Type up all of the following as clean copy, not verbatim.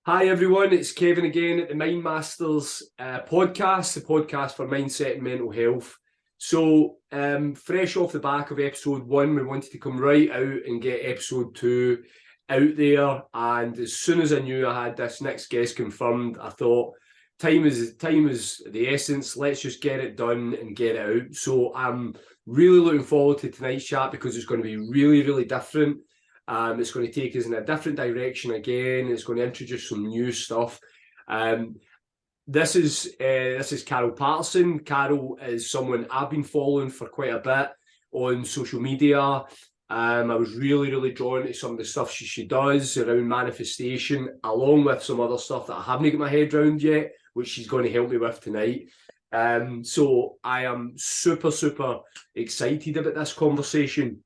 Hi everyone, it's Kevin again at the Mind Masters podcast, the podcast for mindset and mental health. So, fresh off the back of episode 1, we wanted to come right out and get episode 2 out there. And as soon as I knew I had this next guest confirmed, I thought time is the essence. Let's just get it done and get it out. So I'm really looking forward to tonight's chat because it's going to be really, really different. It's going to take us in a different direction again. It's going to introduce some new stuff. This is Carol Paterson. Carol is someone I've been following for quite a bit on social media. I was really drawn to some of the stuff she does around manifestation, along with some other stuff that I haven't got my head around yet, which she's going to help me with tonight. So I am super excited about this conversation.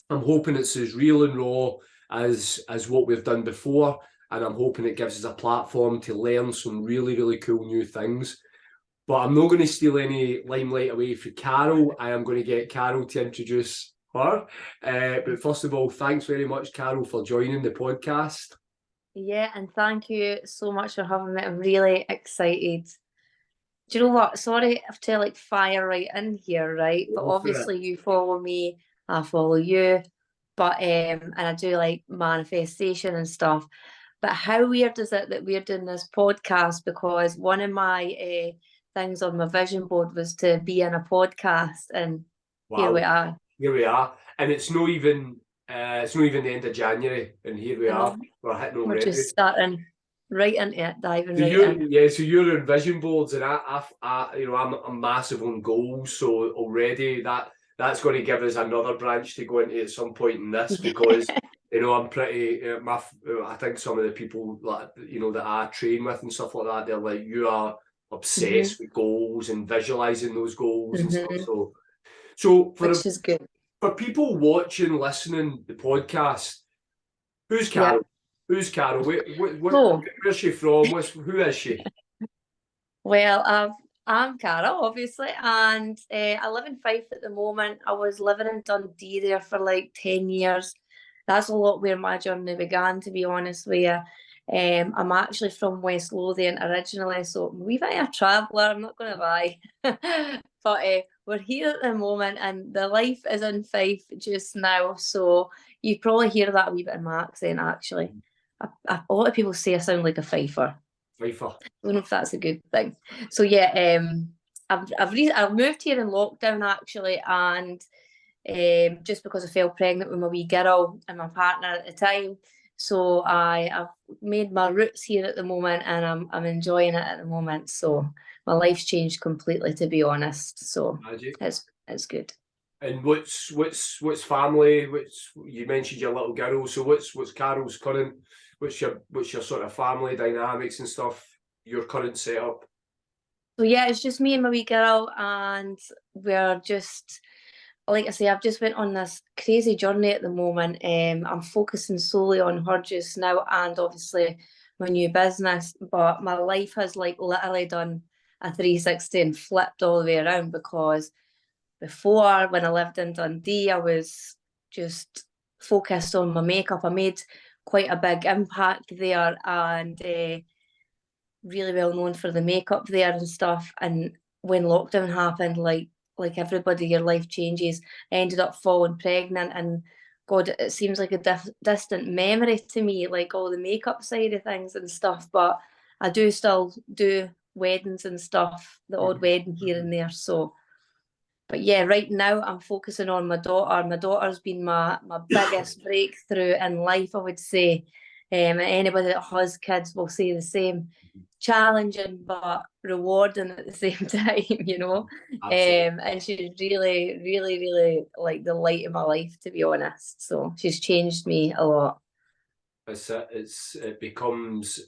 I'm hoping it's as real and raw as what we've done before, and I'm hoping it gives us a platform to learn some really cool new things. But I'm not going to steal any limelight away from Carol. I am going to get Carol to introduce her. But first of all, thanks very much, Carol, for joining the podcast. Yeah, and thank you so much for having me. I'm really excited. Do you know what? Sorry to fire right in here, right? But obviously you follow me, I follow you, but and I do like manifestation and stuff. But how weird is it that we're doing this podcast? Because one of my things on my vision board was to be in a podcast, and wow. Here we are, and it's not even the end of January, and here we are. We're hitting already. We're just starting right into it, diving right in. Yeah, so you're in vision boards, and I'm massive on goals. So already that's going to give us another branch to go into at some point in this, because I'm pretty. I think some of the people that I train with and stuff like that, they're like, you are obsessed with goals and visualizing those goals and stuff. So which is good for people watching, listening the podcast. Who's Carol? Yep. Who's Carol? Where's she from? Who is she? Well, I'm Carol, obviously, and I live in Fife at the moment. I was living in Dundee there for like 10 years. That's a lot where my journey began, to be honest with you. I'm actually from West Lothian originally, so I'm a wee bit of a traveller, I'm not going to lie. But we're here at the moment, and the life is in Fife just now, so you probably hear that a wee bit in my accent, actually. A lot of people say I sound like a Fifer. I don't know if that's a good thing. So yeah, I've moved here in lockdown actually, and just because I fell pregnant with my wee girl and my partner at the time. So I've made my roots here at the moment, and I'm enjoying it at the moment. So my life's changed completely, to be honest. So it's good. And what's family? You mentioned your little girl. So what's Carol's current? What's your sort of family dynamics and stuff? Your current setup? So yeah, it's just me and my wee girl, and we're just, like I say, I've just went on this crazy journey at the moment. I'm focusing solely on her just now, and obviously my new business. But my life has literally done a 360 and flipped all the way around, because before, when I lived in Dundee, I was just focused on my makeup. I made quite a big impact there, and really well known for the makeup there and stuff. And when lockdown happened, like everybody, your life changes. I ended up falling pregnant, and God, it seems like a distant memory to me, like all the makeup side of things and stuff. But I do still do weddings and stuff, the odd wedding here and there. So, but yeah, right now I'm focusing on my daughter. My daughter's been my biggest breakthrough in life, I would say. Anybody that has kids will say the same. Challenging but rewarding at the same time, and she's really like the light of my life, to be honest. So she's changed me a lot. It becomes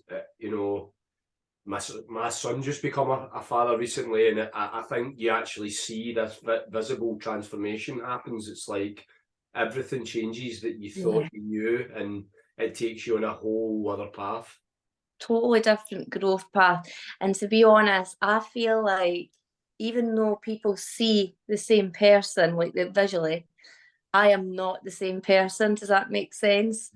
my son just become a father recently, and I think you actually see this visible transformation happens. It's like everything changes that you thought you knew, and it takes you on a whole other path. Totally different growth path. And to be honest, I feel like even though people see the same person, like visually, I am not the same person. Does that make sense?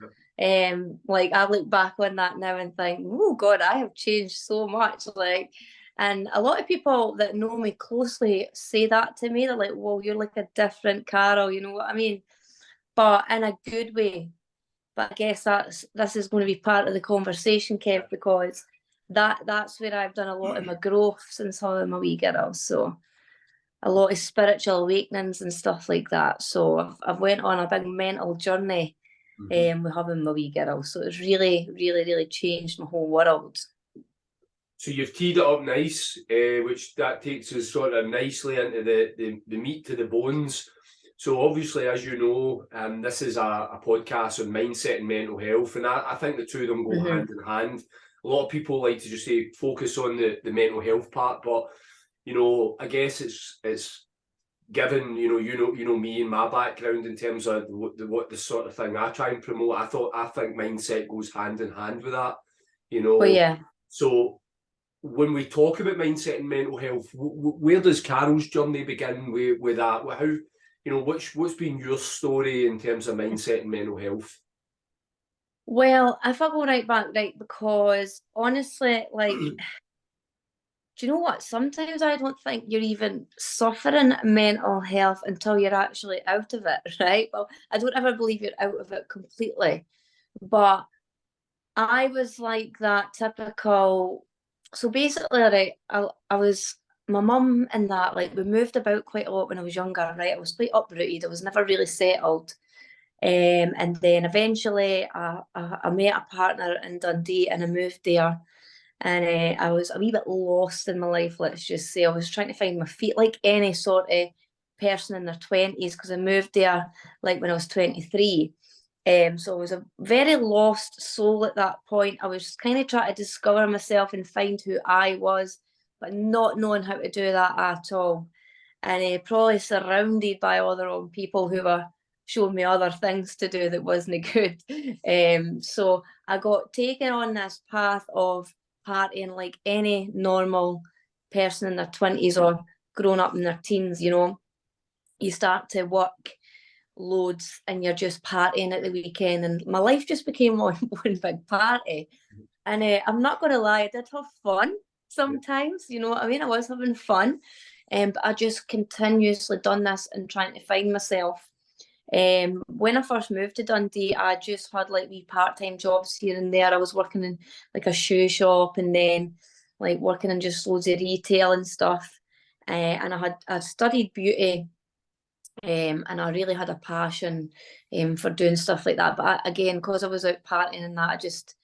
Like I look back on that now and think, oh God, I have changed so much. Like, and a lot of people that know me closely say that to me. They're like, well, you're like a different Carol, you know what I mean? But in a good way. But I guess this is going to be part of the conversation, Kev, because that's where I've done a lot of my growth since having my wee girl. So a lot of spiritual awakenings and stuff like that. So I've went on a big mental journey with having my wee girl. So it's really, really, really changed my whole world. So you've teed it up nice, which that takes us sort of nicely into the meat to the bones. So obviously, as you know, this is a podcast on mindset and mental health, and I think the two of them go hand in hand. A lot of people like to just say focus on the mental health part, but you know, I guess it's given you know me and my background in terms of what the sort of thing I try and promote. I think mindset goes hand in hand with that. You know, well, yeah. So when we talk about mindset and mental health, where does Carol's journey begin with that? How, you know, what's been your story in terms of mindset and mental health? Well, if I go right back, right, because honestly, like, do you know what? Sometimes I don't think you're even suffering mental health until you're actually out of it, right? Well, I don't ever believe you're out of it completely, but I was like that typical. So basically, right, I was my mum and that, like, we moved about quite a lot when I was younger, right? I was quite uprooted. I was never really settled. And then eventually I met a partner in Dundee and I moved there. And I was a wee bit lost in my life, let's just say. I was trying to find my feet like any sort of person in their 20s because I moved there like when I was 23. So I was a very lost soul at that point. I was kind of trying to discover myself and find who I was, but not knowing how to do that at all. And probably surrounded by other people who were showing me other things to do that wasn't good. So I got taken on this path of partying like any normal person in their 20s or grown up in their teens, you know. You start to work loads and you're just partying at the weekend, and my life just became one big party. And I'm not going to lie, I did have fun sometimes, you know what I mean? I was having fun, but I just continuously done this and trying to find myself. When I first moved to Dundee, I just had like wee part-time jobs here and there. I was working in like a shoe shop and then like working in just loads of retail and stuff. And I'd studied beauty, and I really had a passion for doing stuff like that. But again, because I was out partying and that, I just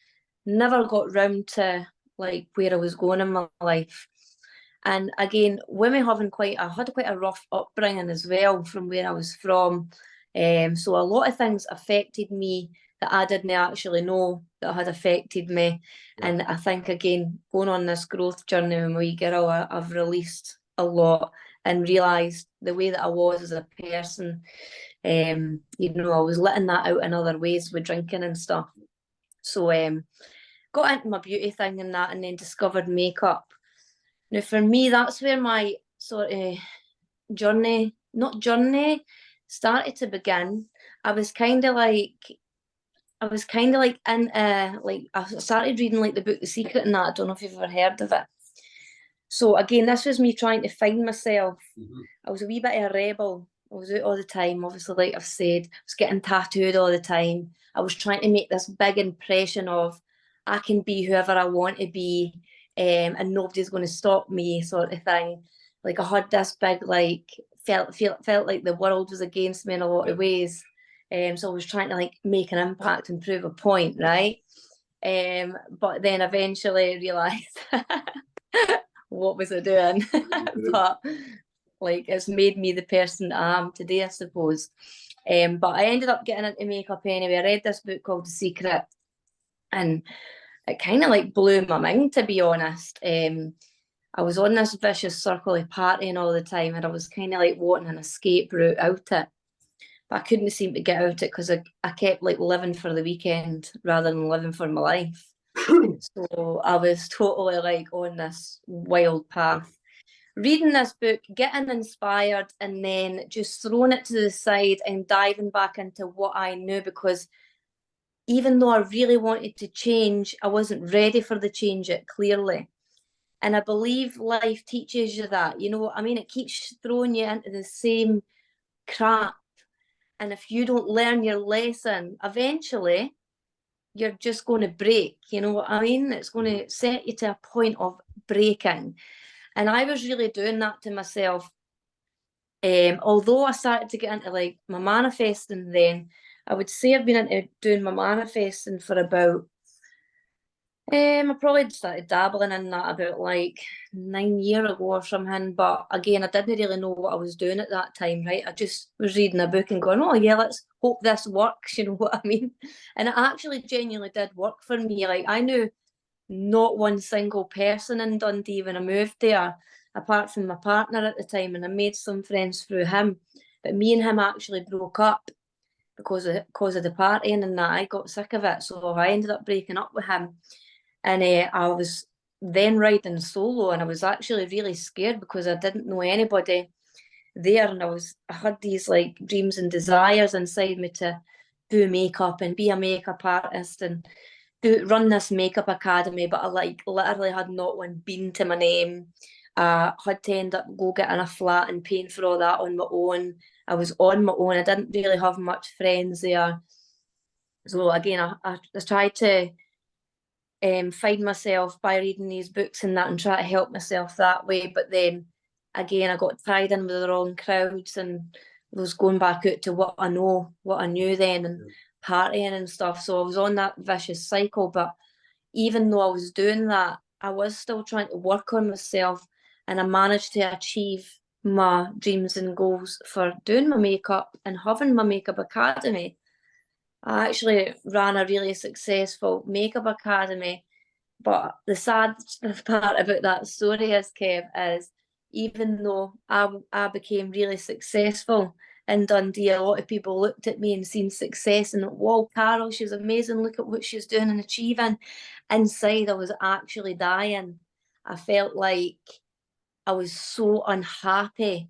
never got round to like where I was going in my life. And again, women having I had quite a rough upbringing as well from where I was from. So a lot of things affected me that I didn't actually know that had affected me. Yeah. And I think, again, going on this growth journey with my wee girl, I've released a lot and realised the way that I was as a person. You know, I was letting that out in other ways with drinking and stuff. So got into my beauty thing and that, and then discovered makeup. Now, for me, that's where my sort of not journey, started to begin. I was kind of like in like I started reading like the book The Secret and that. I don't know if you've ever heard of it. So again, this was me trying to find myself. I was a wee bit of a rebel. I was out all the time, obviously, like I've said. I was getting tattooed all the time. I was trying to make this big impression of I can be whoever I want to be, and nobody's going to stop me, sort of thing. Like I had this big, like felt like the world was against me in a lot of ways. So I was trying to like make an impact and prove a point, right? But then eventually realised what was I doing? But like it's made me the person I am today, I suppose. But I ended up getting into makeup anyway. I read this book called The Secret, and it kind of like blew my mind, to be honest. I was on this vicious circle of partying all the time, and I was kind of like wanting an escape route out it. But I couldn't seem to get out it because I kept like living for the weekend rather than living for my life. So I was totally like on this wild path. Reading this book, getting inspired, and then just throwing it to the side and diving back into what I knew, because even though I really wanted to change, I wasn't ready for the change yet, clearly. And I believe life teaches you that, you know what I mean? It keeps throwing you into the same crap. And if you don't learn your lesson, eventually you're just going to break, you know what I mean? It's going to set you to a point of breaking. And I was really doing that to myself. Although I started to get into like my manifesting then, I would say I've been into doing my manifesting for about I probably started dabbling in that about like 9 years ago or something. But again, I didn't really know what I was doing at that time, right? I just was reading a book and going, oh yeah, let's hope this works, you know what I mean? And it actually genuinely did work for me. Like I knew not one single person in Dundee when I moved there, apart from my partner at the time, and I made some friends through him. But me and him actually broke up because of the partying and that. I got sick of it, so I ended up breaking up with him. And I was then riding solo, and I was actually really scared because I didn't know anybody there, and I had these like dreams and desires inside me to do makeup and be a makeup artist and run this makeup academy, but I like literally had not one bean to my name. Had to end up go getting a flat and paying for all that on my own. I was on my own. I didn't really have much friends there. So again, I tried to find myself by reading these books and that and try to help myself that way. But then again, I got tied in with the wrong crowds and was going back out to what I knew then and partying and stuff. So I was on that vicious cycle. But even though I was doing that, I was still trying to work on myself, and I managed to achieve my dreams and goals for doing my makeup and having my makeup academy. I actually ran a really successful makeup academy, but the sad part about that story is, Kev, is even though I became really successful in Dundee, a lot of people looked at me and seen success and, whoa, Carol, she's amazing, look at what she's doing and achieving. Inside, I was actually dying. I felt like I was so unhappy.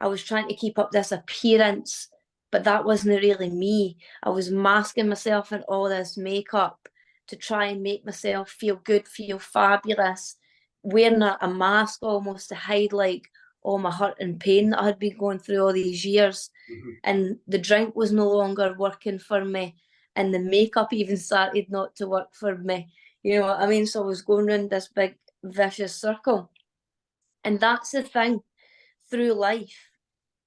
I was trying to keep up this appearance, but that wasn't really me. I was masking myself in all this makeup to try and make myself feel good, feel fabulous, wearing a mask almost to hide like all my hurt and pain that I had been going through all these years. And the drink was no longer working for me, and the makeup even started not to work for me. You know what I mean? So I was going around this big vicious circle. And that's the thing through life,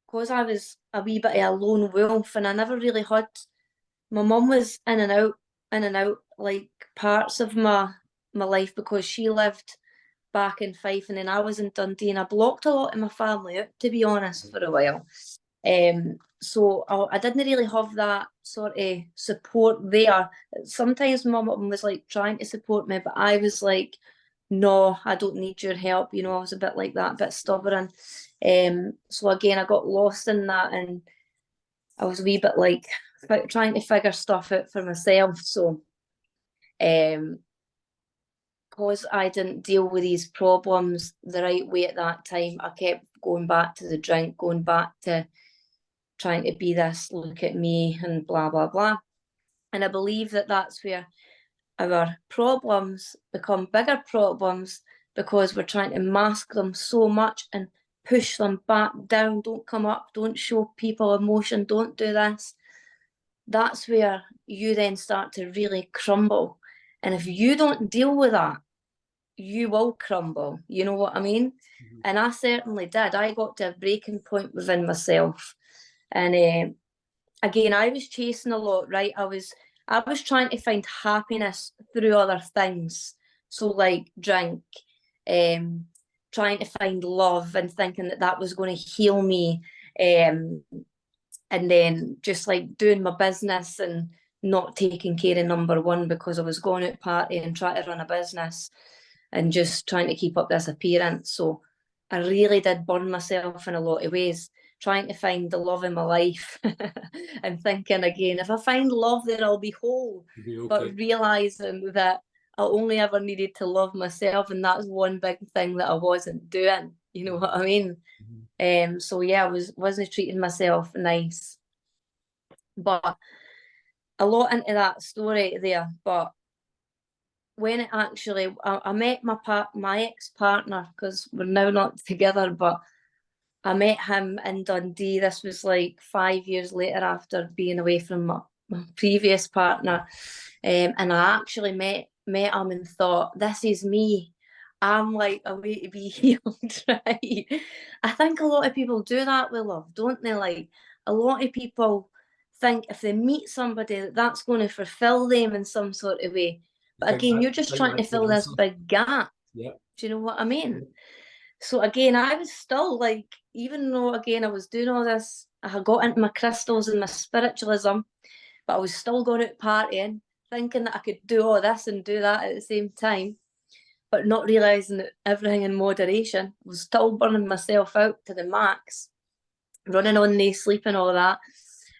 because I was a wee bit of a lone wolf and I never really had, my mum was in and out like parts of my life because she lived back in Fife and then I was in Dundee, and I blocked a lot of my family out, to be honest, for a while. So I didn't really have that sort of support there. Sometimes my mum was like trying to support me, but I was like, no, I don't need your help. You know, I was a bit like that, a bit stubborn. So again, I got lost in that, and I was a wee bit like trying to figure stuff out for myself. So, because I didn't deal with these problems the right way at that time, I kept going back to the drink, going back to trying to be this, look at me, and blah, blah, blah. And I believe that that's where our problems become bigger problems, because we're trying to mask them so much and push them back down. Don't come up, don't show people emotion, don't do this. That's where you then start to really crumble. And if you don't deal with that, you will crumble. You know what I mean? And I certainly did. I got to a breaking point within myself. And again, I was chasing a lot, right? I was trying to find happiness through other things. So like drink, trying to find love and thinking that that was going to heal me. And then just like doing my business and not taking care of number one, because I was going out party and trying to run a business and just trying to keep up this appearance. So I really did burn myself in a lot of ways, trying to find the love in my life and thinking again, if I find love, then I'll be whole. Okay. But realising that I only ever needed to love myself, and that's one big thing that I wasn't doing. You know what I mean? So yeah, I wasn't treating myself nice. But a lot into that story there, but when it actually, I met my ex-partner, because we're now not together, but I met him in Dundee. This was like 5 years later after being away from my previous partner. And I actually met him and thought, this is me. I'm like a way to be healed, right? I think a lot of people do that with love, don't they? Like, a lot of people think if they meet somebody, that's going to fulfill them in some sort of way. But again, you're just trying to fill this big gap. Yeah. Do you know what I mean? So again, I was still like, even though again I was doing all this, I had got into my crystals and my spiritualism, but I was still going out partying, thinking that I could do all this and do that at the same time, but not realising that everything in moderation. I was still burning myself out to the max, running on no sleep and all that.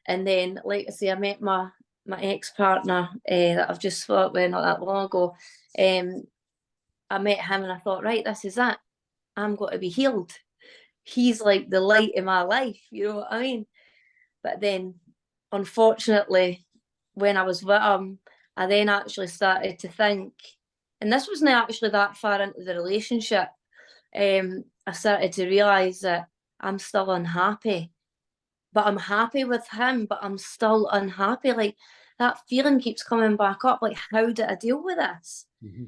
And then, like I say, I met my ex-partner that I've just fought with not that long ago. I met him and I thought, right, this is it. I'm going to be healed. He's like the light in my life, you know what I mean? But then, unfortunately, when I was with him, I then actually started to think, and this wasn't actually that far into the relationship, I started to realise that I'm still unhappy. But I'm happy with him, but I'm still unhappy. Like, that feeling keeps coming back up. Like, how did I deal with this? Mm-hmm.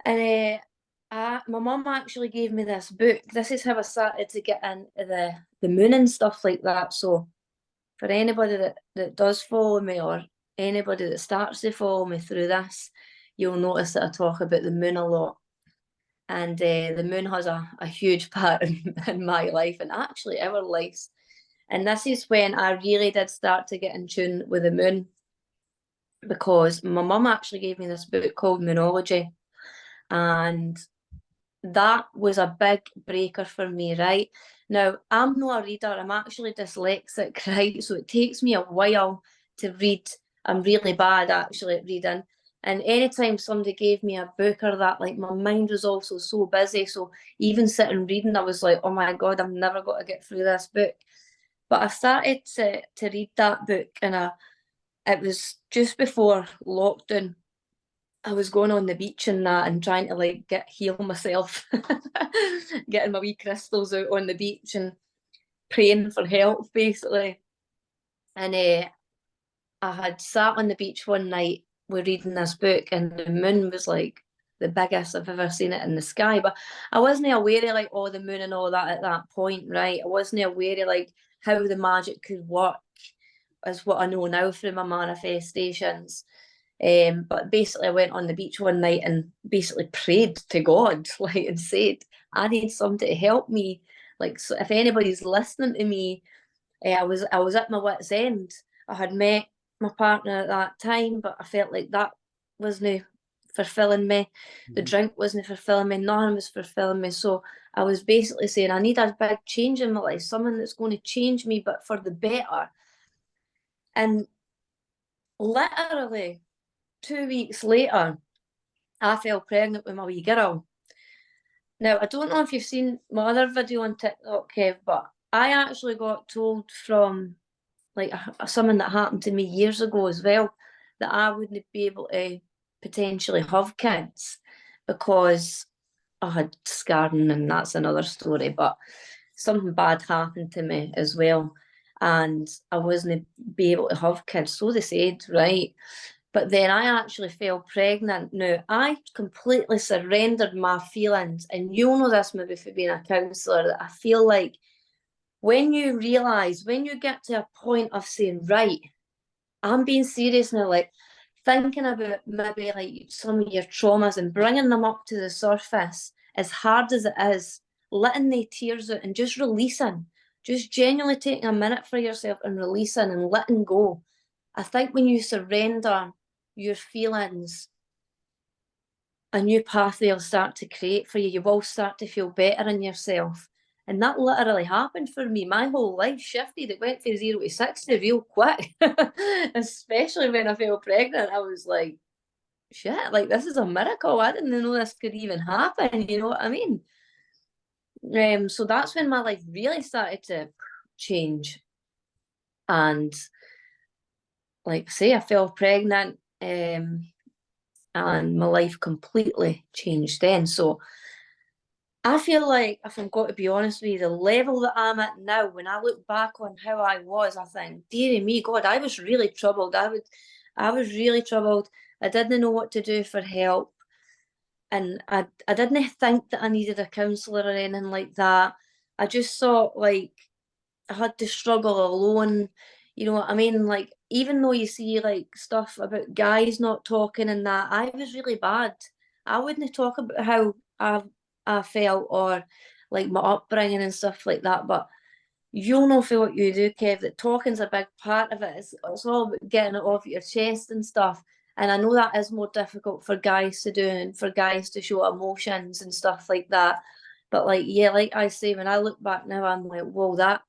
And my mum actually gave me this book. This is how I started to get into the moon and stuff like that. So for anybody that does follow me, or anybody that starts to follow me through this, you'll notice that I talk about the moon a lot. And the moon has a huge part in my life, and actually our lives. And this is when I really did start to get in tune with the moon, because my mum actually gave me this book called Moonology. And that was a big breaker for me, right? Now, I'm not a reader. I'm actually dyslexic, right? So it takes me a while to read. I'm really bad, actually, at reading. And anytime somebody gave me a book or that, like, my mind was also so busy. So even sitting reading, I was like, oh my God, I'm never going to get through this book. But I started to read that book, and it was just before lockdown. I was going on the beach and that, and trying to like heal myself, getting my wee crystals out on the beach and praying for help, basically. And I had sat on the beach one night, we're reading this book, and the moon was like the biggest I've ever seen it in the sky. But I wasn't aware of like all the moon and all that at that point, right? I wasn't aware of like how the magic could work, as what I know now through my manifestations. But basically I went on the beach one night and basically prayed to God, like, and said, I need somebody to help me. Like, so if anybody's listening to me, I was at my wit's end. I had met my partner at that time, but I felt like that wasn't fulfilling me. Mm-hmm. The drink wasn't fulfilling me. Nothing was fulfilling me. So I was basically saying, I need a big change in my life, someone that's going to change me, but for the better. And literally 2 weeks later, I fell pregnant with my wee girl. Now, I don't know if you've seen my other video on TikTok, Kev, but I actually got told from like something that happened to me years ago as well, that I wouldn't be able to potentially have kids because I had scarring, and that's another story, but something bad happened to me as well, and I wasn't be able to have kids, so they said, right? But then I actually fell pregnant. Now, I completely surrendered my feelings, and you'll know this maybe for being a counsellor, that I feel like when you realise, when you get to a point of saying, right, I'm being serious now, like thinking about maybe like some of your traumas and bringing them up to the surface, as hard as it is, letting the tears out and just releasing, just genuinely taking a minute for yourself and releasing and letting go. I think when you surrender your feelings, a new pathway will start to create for you. You will start to feel better in yourself. And that literally happened for me. My whole life shifted. It went from 0 to 60 real quick. Especially when I fell pregnant. I was like, shit, like this is a miracle. I didn't know this could even happen. You know what I mean? So that's when my life really started to change. And like I say, I fell pregnant, and my life completely changed then. So I feel like, if I'm going to be honest with you, the level that I'm at now, when I look back on how I was, I think, dearie me, God, I was really troubled. I was really troubled. I didn't know what to do for help. And I didn't think that I needed a counsellor or anything like that. I just thought like I had to struggle alone. You know what I mean? Like, even though you see like stuff about guys not talking and that, I was really bad. I wouldn't talk about how I felt, or like my upbringing and stuff like that. But you'll know for what you do, Kev, that talking's a big part of it. It's all about getting it off your chest and stuff. And I know that is more difficult for guys to do, and for guys to show emotions and stuff like that. But like, yeah, like I say, when I look back now, I'm like, whoa, that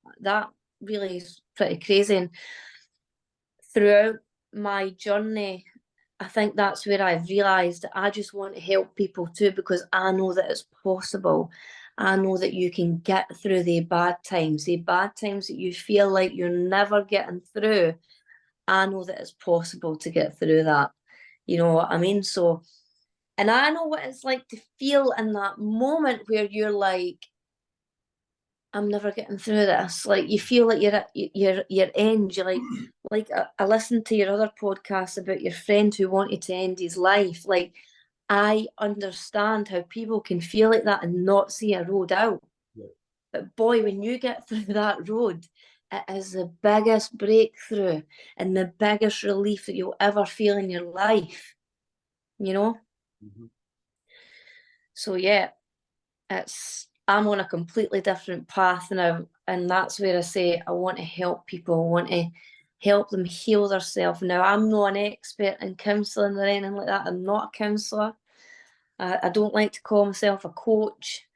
really is pretty crazy. And throughout my journey, I think that's where I realised that I just want to help people too, because I know that it's possible. I know that you can get through the bad times that you feel like you're never getting through. I know that it's possible to get through that. You know what I mean? So, and I know what it's like to feel in that moment where you're like, I'm never getting through this. Like, you feel like you're at your end. You're like I listened to your other podcast about your friend who wanted to end his life. Like, I understand how people can feel like that and not see a road out. Yeah. But boy, when you get through that road, it is the biggest breakthrough and the biggest relief that you'll ever feel in your life. You know? Mm-hmm. So yeah, I'm on a completely different path now, and that's where I say I want to help people. I want to help them heal themselves. Now, I'm not an expert in counselling or anything like that. I'm not a counsellor. I don't like to call myself a coach.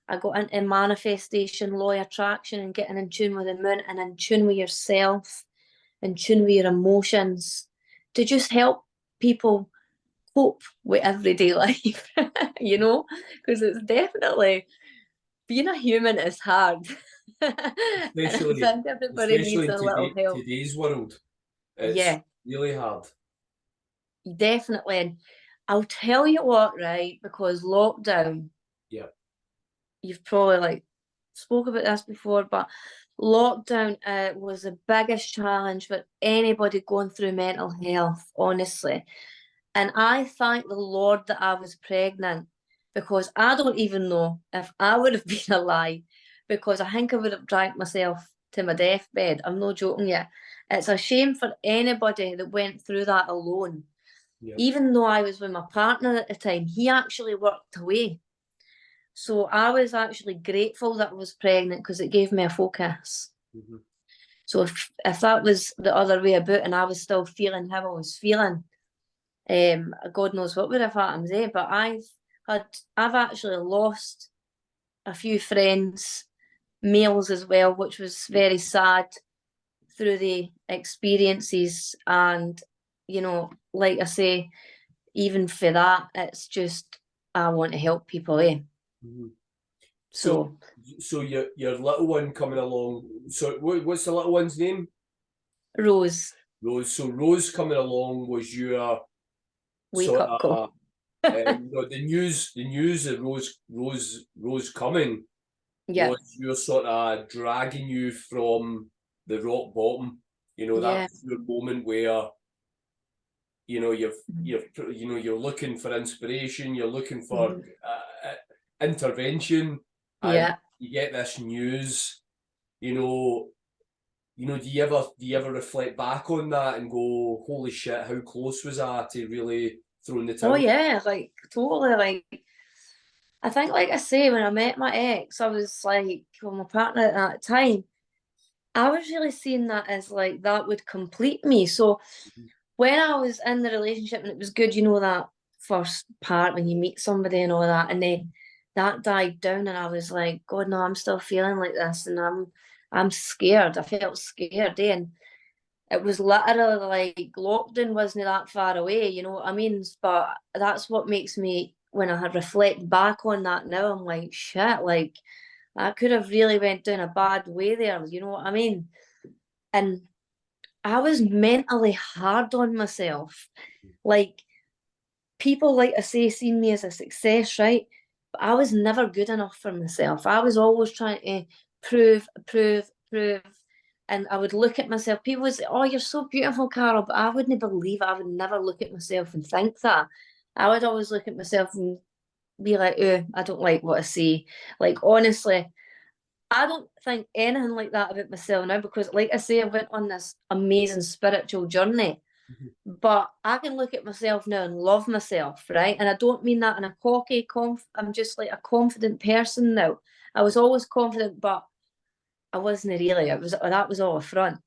I got into manifestation, law of attraction, and getting in tune with the moon and in tune with yourself, in tune with your emotions, to just help people cope with everyday life, you know, because it's definitely, being a human is hard. And I think everybody needs Especially a in little help. today's world. It's Yeah, really hard. definitely. And I'll tell you what, right? Because lockdown, Yeah. you've probably like spoke about this before, but lockdown was the biggest challenge for anybody going through mental health, honestly. And I thank the Lord that I was pregnant, because I don't even know if I would have been alive, because I think I would have drank myself to my deathbed. I'm not joking yet. It's a shame for anybody that went through that alone. Yeah. Even though I was with my partner at the time, he actually worked away. So I was actually grateful that I was pregnant, because it gave me a focus. Mm-hmm. So if that was the other way about and I was still feeling how I was feeling, God knows what would have happened there. But I've actually lost a few friends, males as well, which was very sad through the experiences. And, you know, like I say, even for that, it's just, I want to help people, eh? Mm-hmm. So So your little one coming along. So what's the little one's name? Rose, Rose. So Rose coming along was your wake sort up call. of the news of Rose coming Yeah, was your sort of dragging you from the rock bottom. You know, that yeah, was your moment where you're looking for inspiration, you're looking for mhm, intervention, and yeah. you get this news. You know, do you ever reflect back on that and go, holy shit, how close was I to really throwing the Oh towel? yeah, like totally. Like, I think, like I say, when I met my ex, I was like, well, my partner at that time, I was really seeing that as like that would complete me. So when I was in the relationship and it was good, you know, that first part when you meet somebody and all that, and then that died down, and I was like, God, no, I'm still feeling like this, and I'm scared. I felt scared, eh? And it was literally like lockdown wasn't that far away, you know what I mean? But that's what makes me, when I reflect back on that now, I'm like, shit, like I could have really went down a bad way there, you know what I mean? And I was mentally hard on myself. Like, people, like I say, seen me as a success, right? But I was never good enough for myself. I was always trying to prove. And I would look at myself. People would say, "Oh, you're so beautiful, Carol," but I wouldn't believe it. I would never look at myself and think that. I would always look at myself and be like, "Oh, I don't like what I see." Like, honestly, I don't think anything like that about myself now because, like I say, I went on this amazing spiritual journey. But I can look at myself now and love myself, right? And I don't mean that in a cocky, I'm just like a confident person now. I was always confident, but I wasn't really. That was all a front.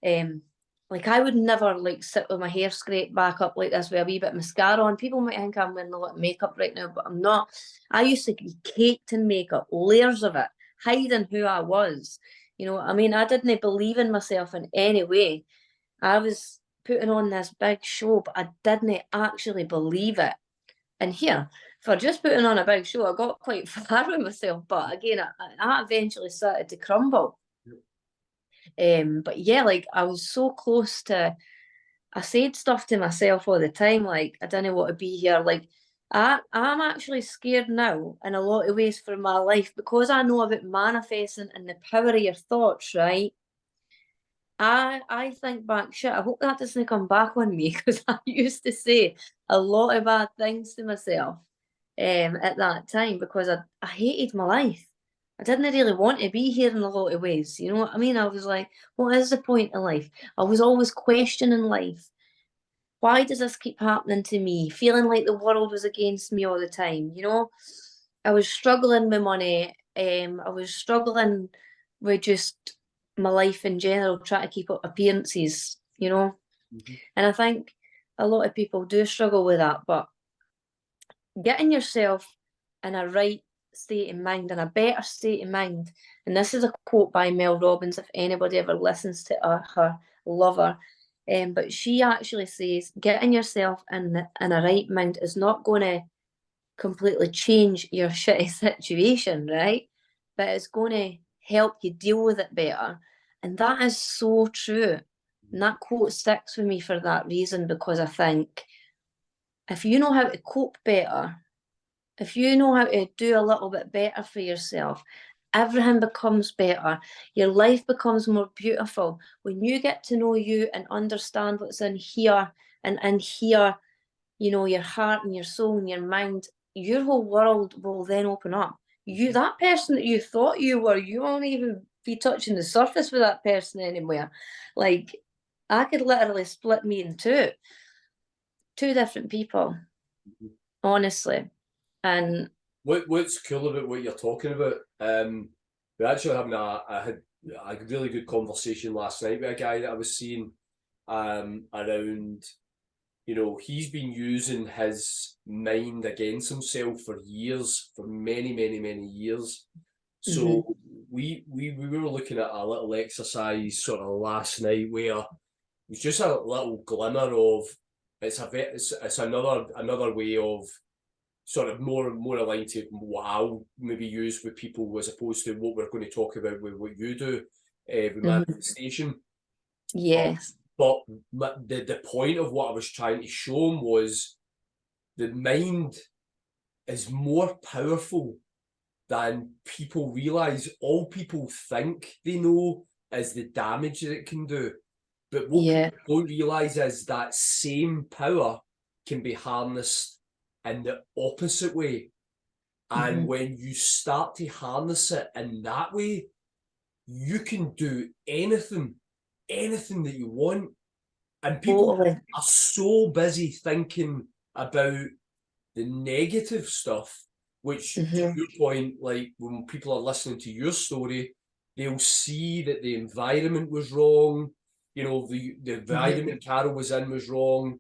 Like, I would never like sit with my hair scraped back up like this with a wee bit of mascara on. People might think I'm wearing a lot of makeup right now, but I'm not. I used to be caked in makeup, layers of it, hiding who I was. You know what I mean? I didn't believe in myself in any way. I was putting on this big show, but I didn't actually believe it. And here, for just putting on a big show, I got quite far with myself. But again, I eventually started to crumble. But yeah, like, I was so close to, I said stuff to myself all the time, like, I didn't want to be here. Like, I'm actually scared now in a lot of ways for my life because I know about manifesting and the power of your thoughts, right? I think back, shit, I hope that doesn't come back on me because I used to say a lot of bad things to myself at that time because I hated my life. I didn't really want to be here in a lot of ways. You know what I mean? I was like, what is the point in life? I was always questioning life. Why does this keep happening to me? Feeling like the world was against me all the time. You know, I was struggling with money. I was struggling with just my life in general, trying to keep up appearances, you know. And I think a lot of people do struggle with that, but getting yourself in a right state of mind, in a better state of mind. And this is a quote by Mel Robbins, if anybody ever listens to her, love her. But she actually says, getting yourself in a right mind is not going to completely change your shitty situation, right? But it's going to help you deal with it better. And that is so true. And that quote sticks with me for that reason, because I think if you know how to cope better, if you know how to do a little bit better for yourself, everything becomes better. Your life becomes more beautiful. When you get to know you and understand what's in here and in here, you know, your heart and your soul and your mind, your whole world will then open up. You, that person that you thought you were, you won't even be touching the surface with that person anymore. Like, I could literally split me in two different people, honestly. And what's cool about what you're talking about? We're actually having I had a really good conversation last night with a guy that I was seeing around, you know, he's been using his mind against himself for years, for many, many, many years. So we were looking at a little exercise sort of last night where it was just a little glimmer of it's another way of sort of more aligned to what I'll maybe use with people as opposed to what we're going to talk about with what you do with manifestation. yes. But the point of what I was trying to show him was the mind is more powerful than people realise. All people think they know is the damage that it can do. But what people don't realise is that same power can be harnessed in the opposite way. And when you start to harness it in that way, you can do anything that you want. And people are so busy thinking about the negative stuff, which to your point, like when people are listening to your story, they'll see that the environment was wrong. You know, the environment Carol was in was wrong.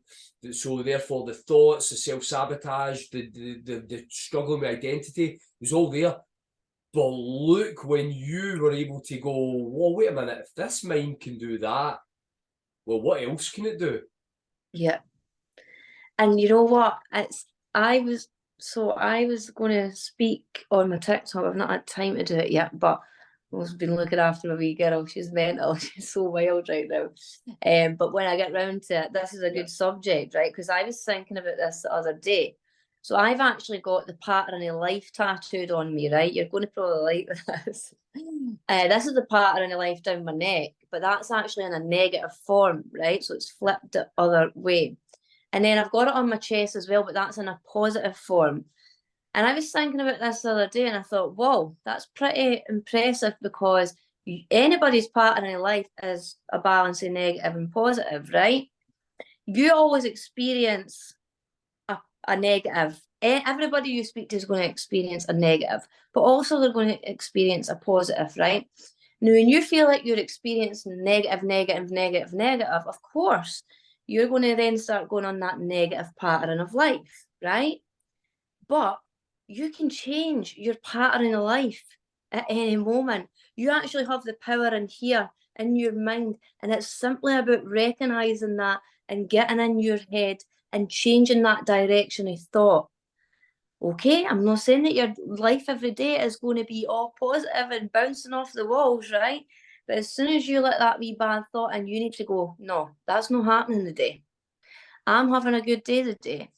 So therefore the thoughts, the self-sabotage, the struggling with identity was all there. But look, when you were able to go, well, wait a minute, if this mind can do that, well, what else can it do? Yeah. And you know what? I was going to speak on my TikTok. I've not had time to do it yet, but I've been looking after my wee girl. She's mental. She's so wild right now. But when I get round to it, this is a good subject, right? Because I was thinking about this the other day. So I've actually got the pattern of life tattooed on me, right? You're going to probably like this. This is the pattern of life down my neck, but that's actually in a negative form, right? So it's flipped the other way. And then I've got it on my chest as well, but that's in a positive form. And I was thinking about this the other day and I thought, whoa, that's pretty impressive, because anybody's pattern in life is a balance of negative and positive, right? You always experience a negative. Everybody you speak to is going to experience a negative, but also they're going to experience a positive, right? Now, when you feel like you're experiencing negative, of course, you're going to then start going on that negative pattern of life, right? But you can change your pattern of life at any moment. You actually have the power in here, in your mind, and it's simply about recognizing that and getting in your head and changing that direction of thought. Okay, I'm not saying that your life every day is going to be all positive and bouncing off the walls, right? But as soon as you let that wee bad thought in, you need to go, no, that's not happening today. I'm having a good day today.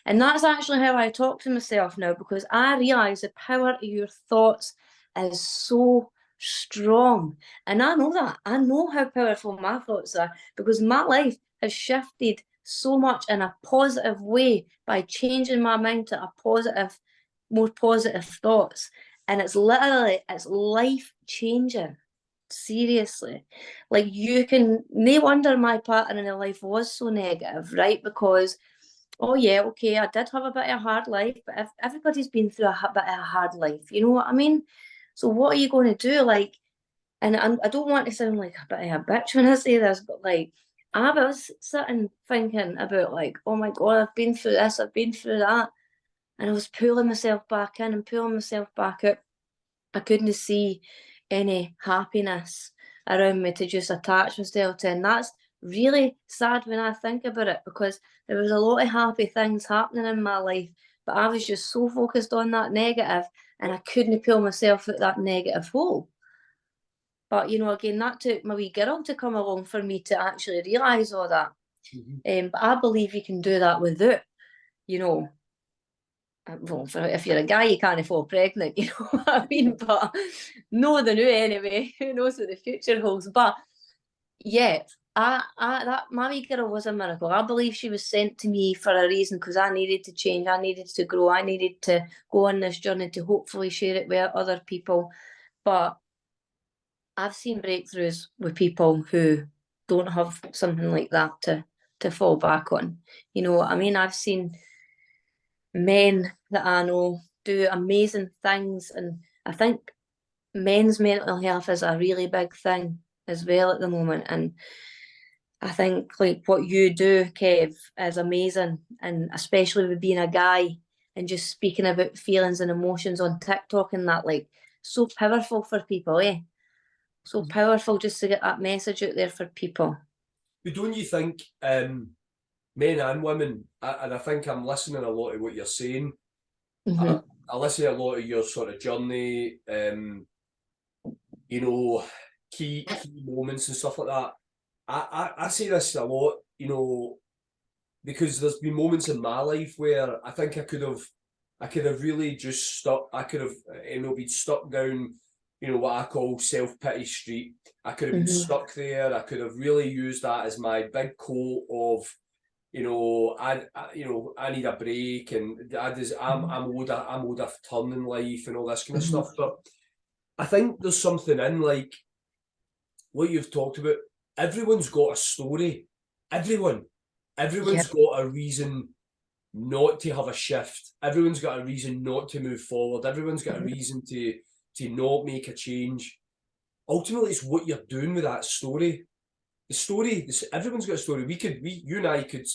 And that's actually how I talk to myself now, because I realise the power of your thoughts is so strong. And I know that. I know how powerful my thoughts are, because my life has shifted so much in a positive way by changing my mind to a positive, more positive thoughts. And it's life changing. Seriously. Like, you can, no wonder my pattern in life was so negative, right? Because, oh yeah, okay, I did have a bit of a hard life, but if everybody's been through a bit of a hard life, you know what I mean? So what are you going to do? Like, and I don't want to sound like a bit of a bitch when I say this, but like, I was sitting thinking about, like, oh my God, I've been through this, I've been through that. And I was pulling myself back in and pulling myself back out. I couldn't see any happiness around me to just attach myself to. And that's really sad when I think about it, because there was a lot of happy things happening in my life, but I was just so focused on that negative, and I couldn't pull myself out that negative hole. But, you know, again, that took my wee girl to come along for me to actually realise all that. But I believe you can do that without, you know, well, if you're a guy, you can't fall pregnant, you know what I mean? But no, they knew anyway. Who knows what the future holds? But yeah, that my wee girl was a miracle. I believe she was sent to me for a reason, because I needed to change, I needed to grow, I needed to go on this journey to hopefully share it with other people. But I've seen breakthroughs with people who don't have something like that to fall back on. You know what I mean? I've seen men that I know do amazing things, and I think men's mental health is a really big thing as well at the moment. And I think, like, what you do, Kev, is amazing, and especially with being a guy and just speaking about feelings and emotions on TikTok and that, like, so powerful for people, eh? So powerful just to get that message out there for people. But don't you think, men and women, and I think I'm listening a lot to what you're saying. I listen to a lot of your sort of journey, you know, key moments and stuff like that. I say this a lot, you know, because there's been moments in my life where I think I could have really just stuck. I could have, you know, been stuck down, you know, what I call self-pity street. I could have been stuck there. I could have really used that as my big quote of, you know, I need a break, and I'm owed a turn in life and all this kind of stuff. But I think there's something in, like, what you've talked about. Everyone's got a story. Everyone's got a reason not to have a shift. Everyone's got a reason not to move forward. Everyone's got a reason to not make a change. Ultimately, it's what you're doing with that story. The story, everyone's got a story. You and I could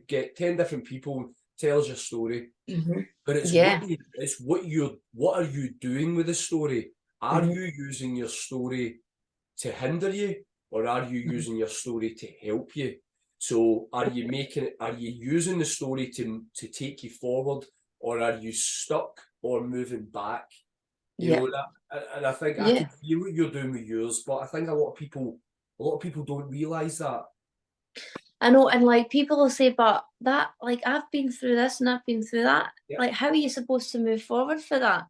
get 10 different people tell us your story, but what are you doing with the story? Are you using your story to hinder you, or are you using your story to help you? So are you using the story to take you forward, or are you stuck or moving back? You know that, and I think I Yeah. can feel what you're doing with yours, but I think a lot of people don't realise that. I know, and like people will say, but that, like, I've been through this and I've been through that. Yeah. Like, how are you supposed to move forward for that?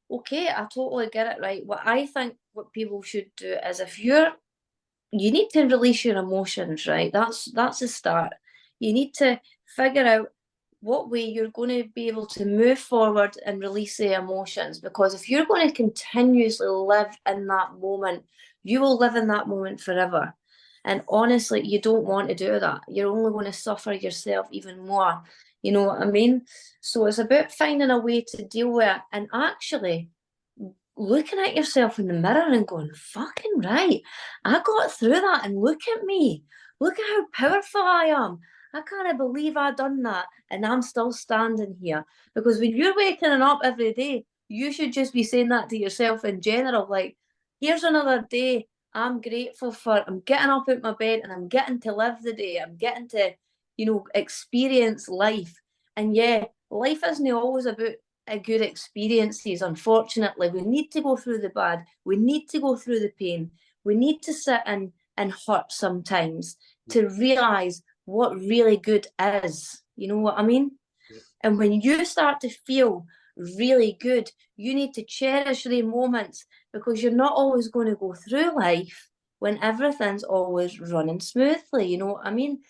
Okay, I totally get it, right? What I think what people should do is if you need to release your emotions, right? That's a start. You need to figure out what way you're going to be able to move forward and release the emotions. Because if you're going to continuously live in that moment, you will live in that moment forever. And honestly, you don't want to do that. You're only going to suffer yourself even more. You know what I mean? So it's about finding a way to deal with it and actually looking at yourself in the mirror and going, fucking right, I got through that and look at me. Look at how powerful I am. I can't believe I done that and I'm still standing here. Because when you're waking up every day, you should just be saying that to yourself in general. Like, here's another day I'm grateful for. I'm getting up out my bed and I'm getting to live the day. I'm getting to, experience life. And yeah, life isn't always about good experiences. Unfortunately, we need to go through the bad. We need to go through the pain. We need to sit and hurt sometimes to realize what really good is. You know what I mean? Yeah. And when you start to feel really good, you need to cherish the moments because you're not always going to go through life when everything's always running smoothly. You know what I mean?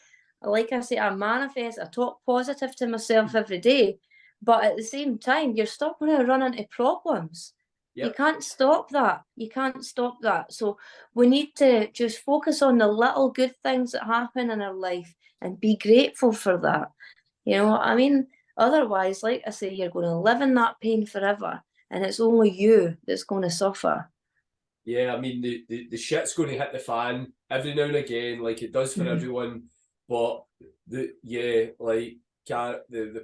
Like I say, I manifest, I talk positive to myself every day, but at the same time, you're still going to run into problems. Yep. You can't stop that. You can't stop that. So we need to just focus on the little good things that happen in our life and be grateful for that. You know what I mean? Otherwise, like I say, you're going to live in that pain forever, and it's only you that's going to suffer. Yeah, I mean the shit's going to hit the fan every now and again, like it does for everyone. But the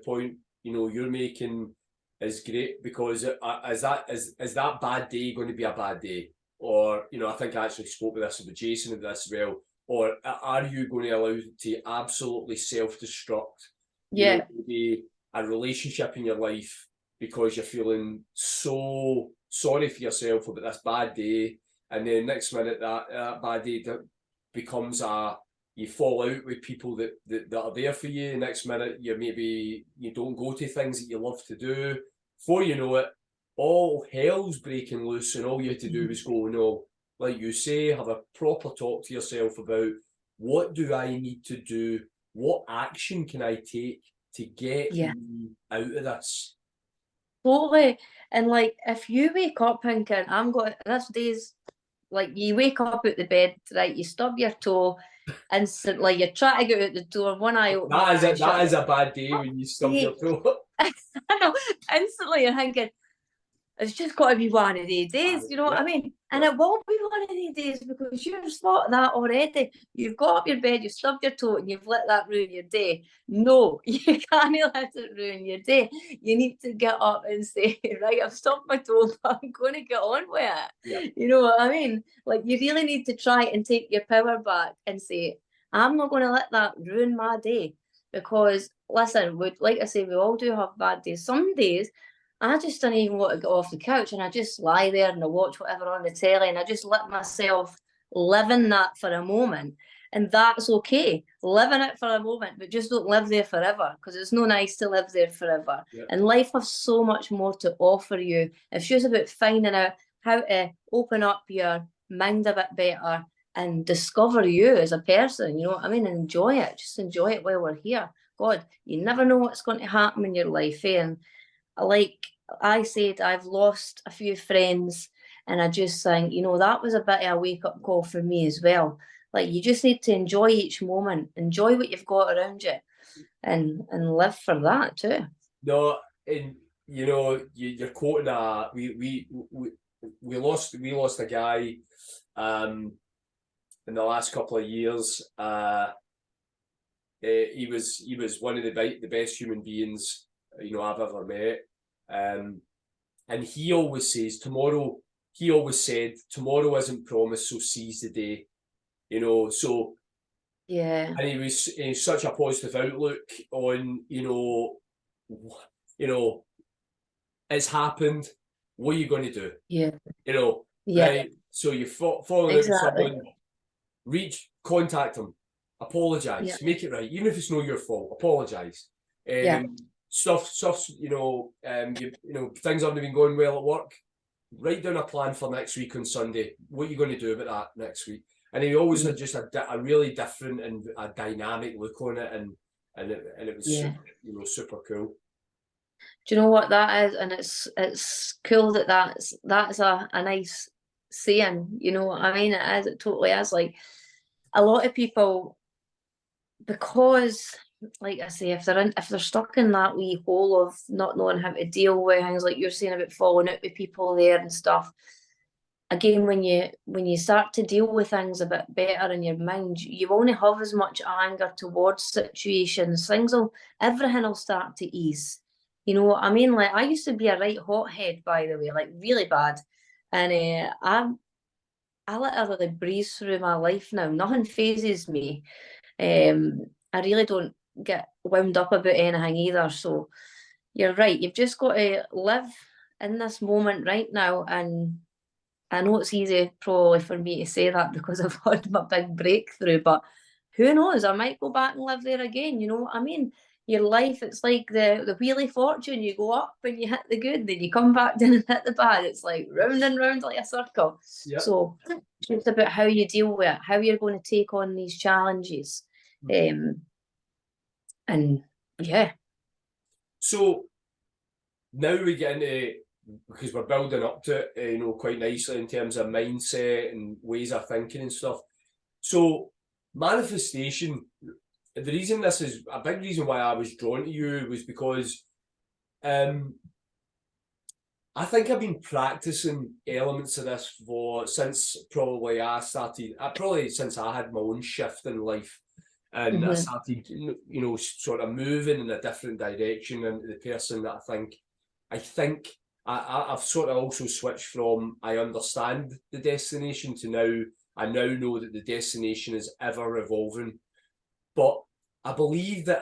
point you're making is great because is that bad day going to be a bad day, or I think I actually spoke with Jason about this as well, or are you going to allow it to absolutely self-destruct? Yeah. Maybe a relationship in your life because you're feeling so sorry for yourself about this bad day, and then next minute that bad day becomes you fall out with people that are there for you. Next minute you don't go to things that you love to do. Before you know it, all hell's breaking loose, and all you had to do was go, no, like you say, have a proper talk to yourself about what do I need to do, what action can I take to get me out of this. Totally. And like, if you wake up thinking, this day's like, you wake up out the bed, right? You stub your toe instantly, you try to get out the door, one eye open. That is a bad day when you stub your toe. I know, instantly you're thinking, it's just got to be one of these days, you know what I mean? And it will be one of these days because you've thought that already. You've got up your bed, you've stubbed your toe, and you've let that ruin your day. No, you can't let it ruin your day. You need to get up and say, right, I've stubbed my toe, but I'm going to get on with it. Yeah. You know what I mean? Like, you really need to try and take your power back and say, I'm not going to let that ruin my day. Because, listen, like I say, we all do have bad days. Some days, I just don't even want to get off the couch and I just lie there and I watch whatever on the telly and I just let myself live in that for a moment. And that's okay. Live in it for a moment, but just don't live there forever because it's no nice to live there forever. Yeah. And life has so much more to offer you. It's just about finding out how to open up your mind a bit better and discover you as a person, you know what I mean? And enjoy it. Just enjoy it while we're here. God, you never know what's going to happen in your life, eh? And like I said, I've lost a few friends and I just think, that was a bit of a wake-up call for me as well. Like, you just need to enjoy each moment, enjoy what you've got around you and live for that too. No, and you're quoting we lost a guy in the last couple of years. He was one of the best human beings I've ever met. And he always said tomorrow isn't promised, so seize the day. So yeah. And he was in such a positive outlook on it's happened, what are you going to do? Yeah. You know, Yeah. right? So you've fallen out with someone, contact them, apologise, make it right, even if it's not your fault, apologise. Stuff, things haven't been going well at work. Write down a plan for next week on Sunday. What are you going to do about that next week? And he always had just a really different and a dynamic look on it, and it was super cool. Do you know what that is? And it's cool that's a nice saying. You know what I mean? It is. It totally is. Like, a lot of people, because, like I say, if they're stuck in that wee hole of not knowing how to deal with things, like you're saying about falling out with people there and stuff. Again, when you start to deal with things a bit better in your mind, you won't have as much anger towards situations. Everything will start to ease. You know what I mean? Like, I used to be a right hothead, by the way, like really bad. And I literally breeze through my life now. Nothing phases me. I really don't get wound up about anything either. So you're right. You've just got to live in this moment right now. And I know it's easy probably for me to say that because I've had my big breakthrough, but who knows? I might go back and live there again. You know what I mean? Your life, it's like the wheel of fortune. You go up and you hit the good, then you come back down and hit the bad. It's like round and round like a circle. Yep. So it's about how you deal with it, how you're going to take on these challenges. And yeah. So now we get into, because we're building up to it, quite nicely in terms of mindset and ways of thinking and stuff. So manifestation, the reason this is a big reason why I was drawn to you was because I think I've been practicing elements of this since probably since I had my own shift in life, and I started, sort of moving in a different direction into the person that I think I've sort of also switched from I understand the destination to now I know that the destination is ever evolving. But I believe that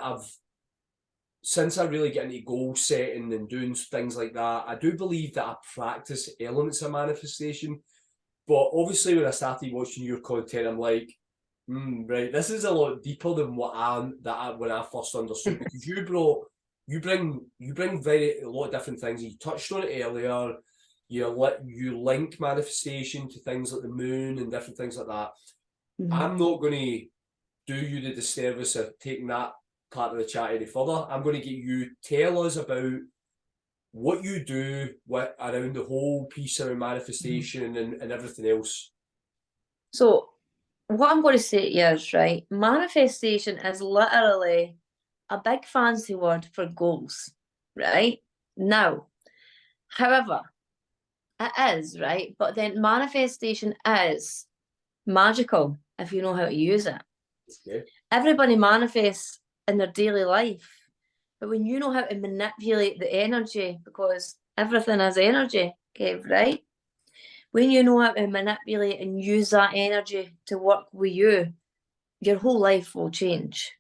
since I really get into goal setting and doing things like that, I do believe that I practice elements of manifestation. But obviously when I started watching your content, I'm like, right, this is a lot deeper than when I first understood, because you bring a lot of different things. You touched on it earlier. You link manifestation to things like the moon and different things like that. I'm not going to do you the disservice of taking that part of the chat any further. I'm going to get you tell us about what you do around the whole piece around manifestation and everything else. So what I'm going to say to you is, right, manifestation is literally a big fancy word for goals, right? Now, however, it is, right? But then manifestation is magical if you know how to use it. Okay. Everybody manifests in their daily life, but when you know how to manipulate the energy, because everything is energy, okay, right? When you know how to manipulate and use that energy to work with you, your whole life will change.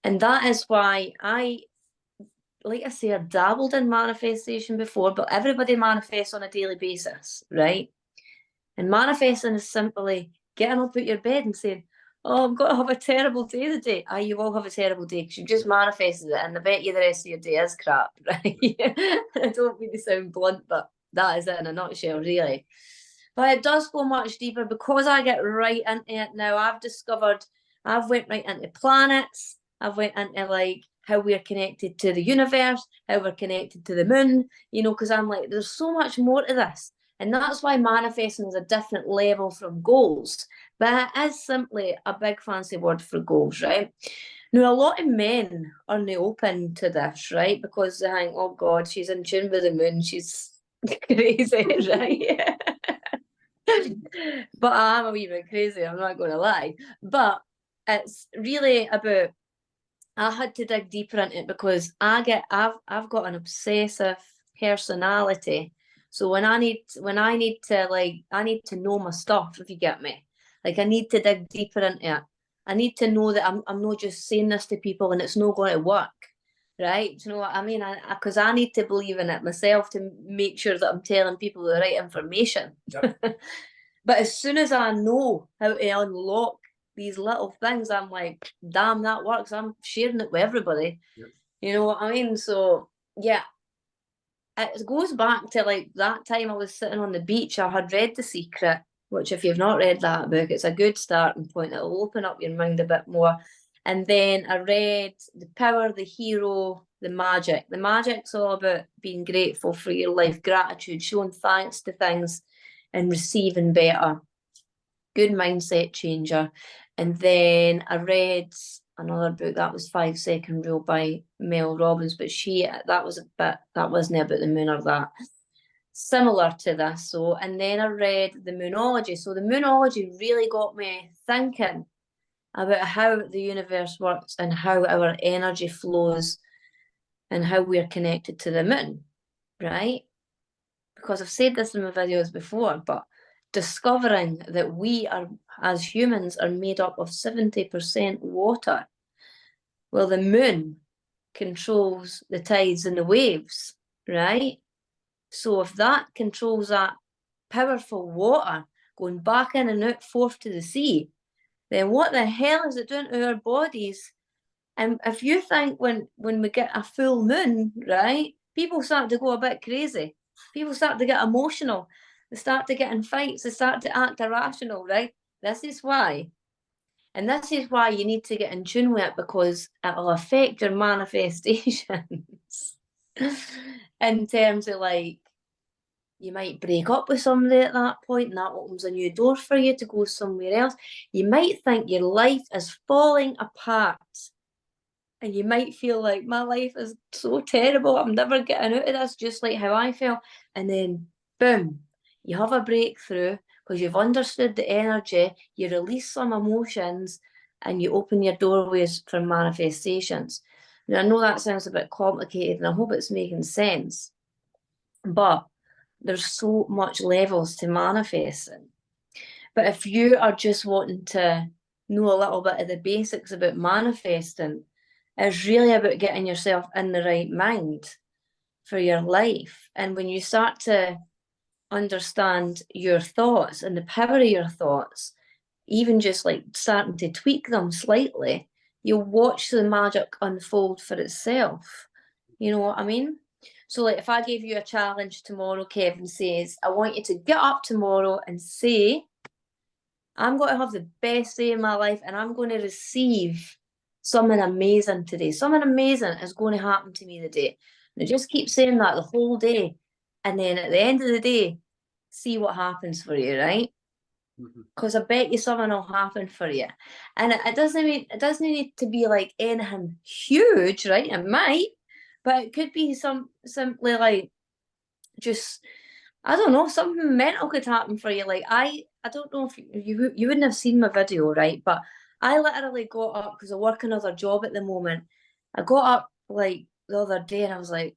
And that is why like I say, I've dabbled in manifestation before, but everybody manifests on a daily basis, right? And manifesting is simply getting up out your bed and saying, oh, I'm going to have a terrible day today. You will have a terrible day because you've just manifested it, and I bet you the rest of your day is crap, right? I don't mean to sound blunt, but that is it in a nutshell, really. But it does go much deeper because I get right into it now. I've went right into planets. I've went into like how we're connected to the universe, how we're connected to the moon, because I'm like, there's so much more to this. And that's why manifesting is a different level from goals. But it is simply a big fancy word for goals, right? Now, a lot of men are not open to this, right? Because they think, oh God, she's in tune with the moon. She's crazy, right? But I am a wee bit crazy, I'm not going to lie. But it's really about, I had to dig deeper into it because I've got an obsessive personality. So I need to know my stuff, if you get me. Like, I need to dig deeper into it. I need to know that I'm not just saying this to people and it's not going to work. right? Do you know what I mean? Because I need to believe in it myself to make sure that I'm telling people the right information. Yep. But as soon as I know how to unlock these little things, I'm like, damn, that works. I'm sharing it with everybody. Yep. You know what I mean? So yeah, it goes back to like that time I was sitting on the beach. I had read The Secret, which if you've not read that book, it's a good starting point. It'll open up your mind a bit more. And then I read The Power, The Hero, The Magic. The Magic's all about being grateful for your life, gratitude, showing thanks to things and receiving better. Good mindset changer. And then I read another book that was 5 Second Rule by Mel Robbins, but that wasn't about the moon or that. Similar to this. So, and then I read The Moonology. So the Moonology really got me thinking about how the universe works and how our energy flows and how we're connected to the moon, right? Because I've said this in my videos before, but discovering that we are, as humans, are made up of 70% water. Well, the moon controls the tides and the waves, right? So if that controls that powerful water going back in and out forth to the sea, then what the hell is it doing to our bodies? And if you think when we get a full moon, right, people start to go a bit crazy. People start to get emotional. They start to get in fights. They start to act irrational, right? This is why. And this is why you need to get in tune with it, because it'll affect your manifestations in terms of like, you might break up with somebody at that point, and that opens a new door for you to go somewhere else. You might think your life is falling apart, and you might feel like, my life is so terrible, I'm never getting out of this, just like how I felt. And then, boom, you have a breakthrough because you've understood the energy, you release some emotions, and you open your doorways for manifestations. Now, I know that sounds a bit complicated, and I hope it's making sense, but there's so much levels to manifesting. But if you are just wanting to know a little bit of the basics about manifesting, it's really about getting yourself in the right mind for your life. And when you start to understand your thoughts and the power of your thoughts, even just like starting to tweak them slightly, you'll watch the magic unfold for itself. You know what I mean? So like if I gave you a challenge tomorrow, Kevin says, I want you to get up tomorrow and say, I'm going to have the best day of my life and I'm going to receive something amazing today. Something amazing is going to happen to me today. And just keep saying that the whole day. And then at the end of the day, see what happens for you, right? Because I bet you something will happen for you. And it doesn't need to be like anything huge, right? It might, but it could be simply like just, I don't know, something mental could happen for you. Like I don't know if you wouldn't have seen my video, right? But I literally got up because I work another job at the moment. I got up like the other day and I was like,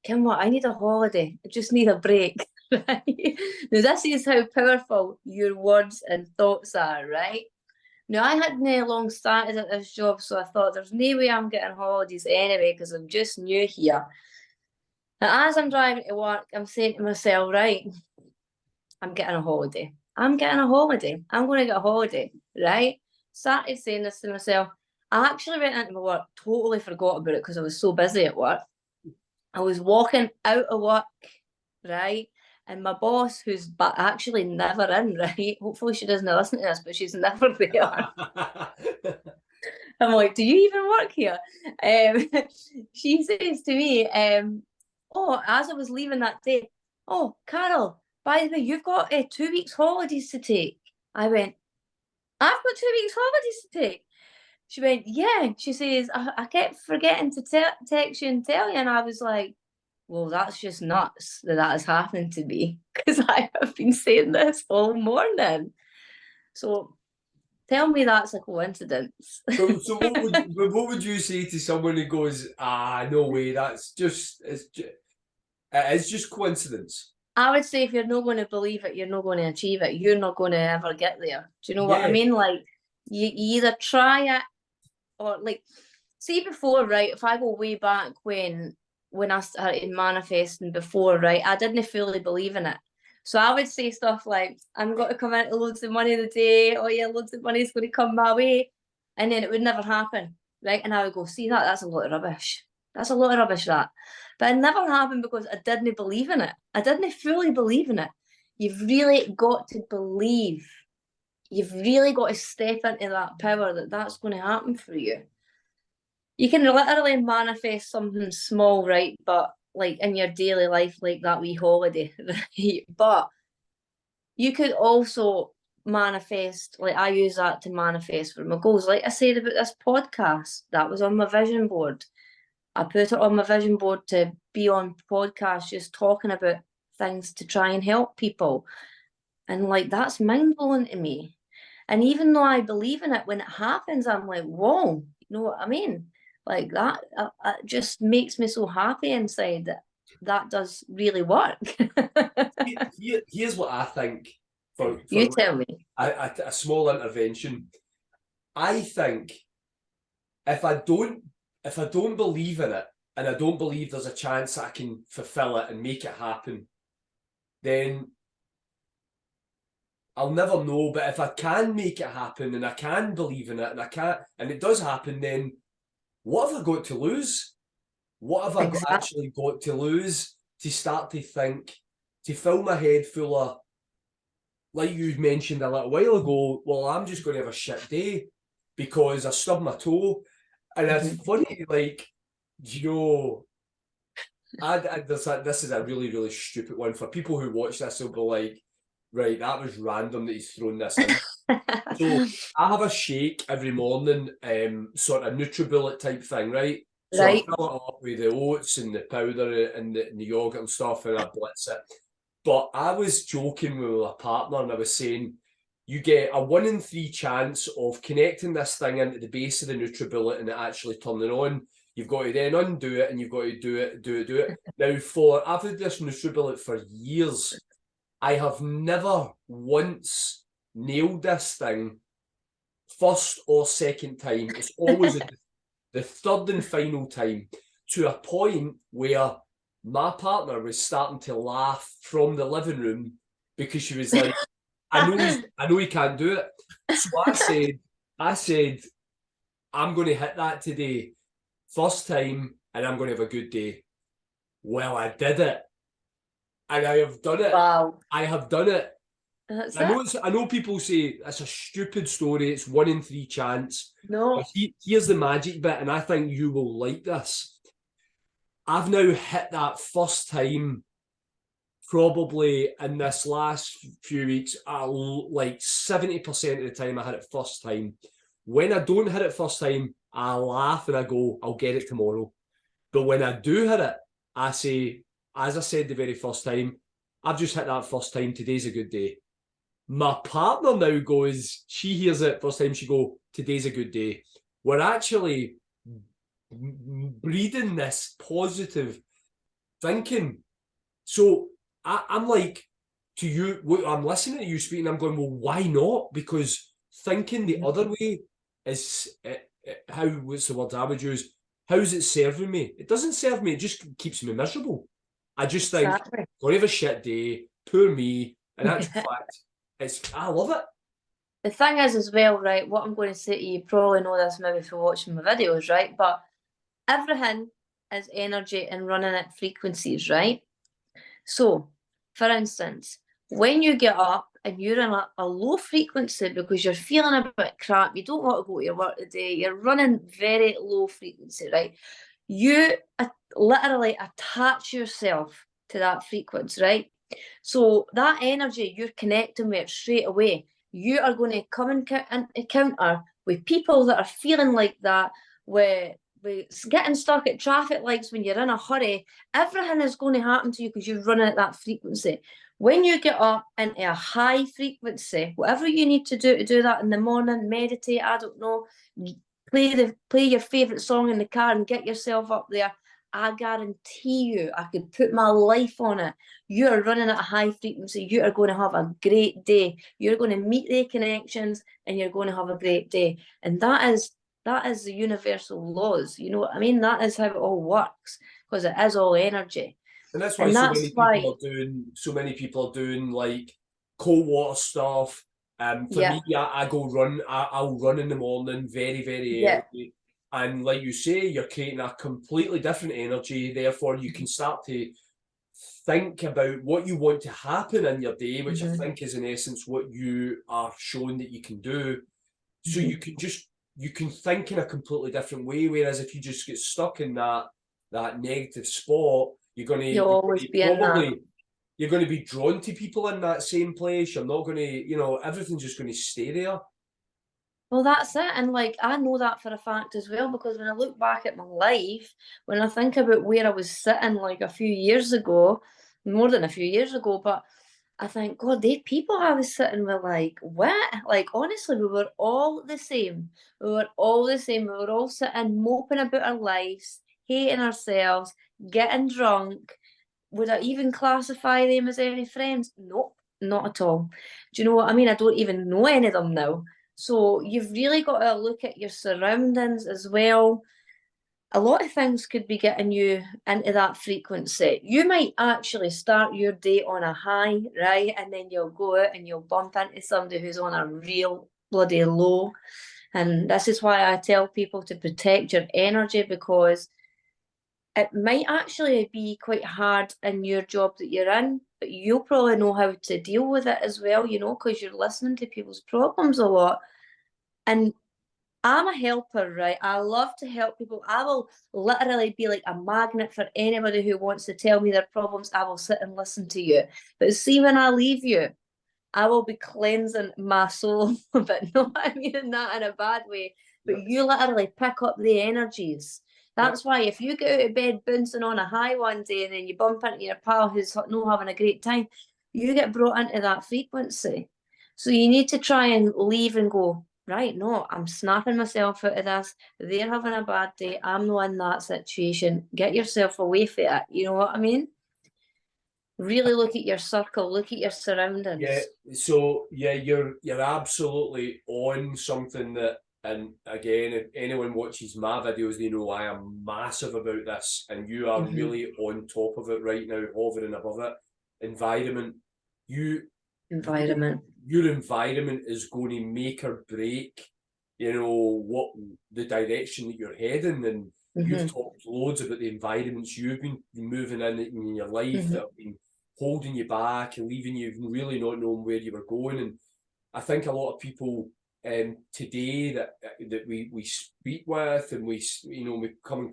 Kim, what? I need a holiday. I just need a break. Right? Now this is how powerful your words and thoughts are, right? Now I hadn't long started at this job, so I thought there's no way I'm getting holidays anyway because I'm just new here. And as I'm driving to work, I'm saying to myself, right, I'm getting a holiday. I'm getting a holiday. I'm going to get a holiday, right? Started saying this to myself. I actually went into my work, totally forgot about it because I was so busy at work. I was walking out of work, right? And my boss, who's actually never in, right? Hopefully she doesn't listen to this, but she's never there. I'm like, do you even work here? She says to me, oh, as I was leaving that day, oh, Carol, by the way, you've got 2 weeks holidays to take. I went, I've got 2 weeks holidays to take. She went, yeah. She says, I kept forgetting to text you and tell you. And I was like, well, that's just nuts that has happened to me because I have been saying this all morning. So tell me that's a coincidence. So what would you say to someone who goes, no way, it's just coincidence? I would say if you're not going to believe it, you're not going to achieve it. You're not going to ever get there. Do you know what I mean? Like you either try it or like, See before, right, if I go way back when I started manifesting before, right, I didn't fully believe in it. So I would say stuff like, I'm going to come into loads of money today, oh yeah, loads of money is going to come my way. And then it would never happen, right? And I would go, see that's a lot of rubbish. That's a lot of rubbish, that. But it never happened because I didn't believe in it. I didn't fully believe in it. You've really got to believe. You've really got to step into that power that that's going to happen for you. You can literally manifest something small, right? But like in your daily life, like that wee holiday, right? But you could also manifest, like I use that to manifest for my goals. Like I said about this podcast, that was on my vision board. I put it on my vision board to be on podcasts, just talking about things to try and help people. And like, that's mind blowing to me. And even though I believe in it, when it happens, I'm like, whoa, you know what I mean? Like that, it just makes me so happy inside that that does really work. Here's what I think. For You tell me. a small intervention. I think if I don't believe in it, and I don't believe there's a chance I can fulfill it and make it happen, then I'll never know. But if I can make it happen and I can believe in it and it does happen, then what have I got to lose? What have I actually got to lose to start to think, to fill my head full of, like you mentioned a little while ago, well, I'm just going to have a shit day because I stubbed my toe. And it's funny, like, you know, this is a really, really stupid one. For people who watch this, they'll be like, right, that was random that he's thrown this in. So I have a shake every morning, sort of NutriBullet type thing, right? So I fill it up with the oats and the powder and the yogurt and stuff, and I blitz it. But I was joking with my partner, and I was saying, you get a 1 in 3 chance of connecting this thing into the base of the NutriBullet and it actually turning on. You've got to then undo it, and you've got to do it. Now, I've had this NutriBullet for years. I have never once nailed this thing first or second time. It's always the third and final time, to a point where my partner was starting to laugh from the living room because she was like, I know he can't do it. So I said, I'm going to hit that today, first time, and I'm going to have a good day. Well, I did it. And I have done it. Wow. I have done it. I know people say it's a stupid story, it's 1 in 3 chance. No. But here's the magic bit, and I think you will like this. I've now hit that first time probably in this last few weeks, like 70% of the time I hit it first time. When I don't hit it first time, I laugh and I go, I'll get it tomorrow. But when I do hit it, I say, as I said the very first time, I've just hit that first time, today's a good day. My partner now goes, she hears it first time, she go, today's a good day. We're actually breeding this positive thinking. So I'm like, to you, I'm listening to you speaking, I'm going, well, why not? Because thinking the other way is, what's the word I would use? How's it serving me? It doesn't serve me, it just keeps me miserable. I just think, gonna have a shit day, poor me. In actual fact, I love it. The thing is as well, right, what I'm going to say to you, probably know this maybe for watching my videos, right, but everything is energy and running at frequencies, right? So, for instance, when you get up and you're in a low frequency because you're feeling a bit crap, you don't want to go to your work today, you're running very low frequency, right? You literally attach yourself to that frequency, right? So that energy, you're connecting with it straight away. You are going to come and encounter with people that are feeling like that, with getting stuck at traffic lights when you're in a hurry. Everything is going to happen to you because you're running at that frequency. When you get up into a high frequency, whatever you need to do that in the morning, meditate, I don't know, play your favourite song in the car and get yourself up there. I guarantee you, I could put my life on it. You are running at a high frequency. You are going to have a great day. You're going to meet the connections and you're going to have a great day. And that is that is the universal laws. You know what I mean? That is how it all works, because it is all energy. And that's why And so that's many why, people are doing like cold water stuff. For yeah, me, I go run. I'll run in the morning, very, very yeah, early. And like you say, you're creating a completely different energy. Therefore, you can start to think about what you want to happen in your day, which I mhm, think is in essence what you are showing that you can do. So mhm. you can think in a completely different way. Whereas if you just get stuck in that negative spot, You'll always be in that. you're going to be drawn to people in that same place. You're not going to, everything's just going to stay there. Well, that's it. And like, I know that for a fact as well, because when I look back at my life, when I think about where I was sitting like a few years ago, more than a few years ago, but I think, God, they people I was sitting with, like, what? Like, honestly, we were all the same. We were all the same. We were all sitting, moping about our lives, hating ourselves, getting drunk. Would I even classify them as any friends? Nope, not at all. Do you know what I mean? I don't even know any of them now. So you've really got to look at your surroundings as well. A lot of things could be getting you into that frequency. You might actually start your day on a high, right? And then you'll go out and you'll bump into somebody who's on a real bloody low. And this is why I tell people to protect your energy, because it might actually be quite hard in your job that you're in, but you'll probably know how to deal with it as well, because you're listening to people's problems a lot. And I'm a helper, right? I love to help people. I will literally be like a magnet for anybody who wants to tell me their problems. I will sit and listen to you. But see, when I leave you, I will be cleansing my soul, but not, I mean, that in a bad way. But Yep. you literally pick up the energies. Yep. That's why if you get out of bed bouncing on a high one day and then you bump into your pal who's not having a great time, you get brought into that frequency. So you need to try and leave and go, right, no, I'm snapping myself out of this. They're having a bad day. I'm not in that situation. Get yourself away from it. You know what I mean? Really look at your circle, look at your Yeah. surroundings. So yeah, you're absolutely on something that, and again, if anyone watches my videos, they know I am massive about this, and you are Mm-hmm. really on top of it right now, hovering above it. Environment. You Environment. your environment is going to make or break, what the direction that you're heading. And you've Mm-hmm. talked loads about the environments you've been moving in your life Mm-hmm. that have been holding you back and leaving you really not knowing where you were going. And I think a lot of people today that we speak with, and we come,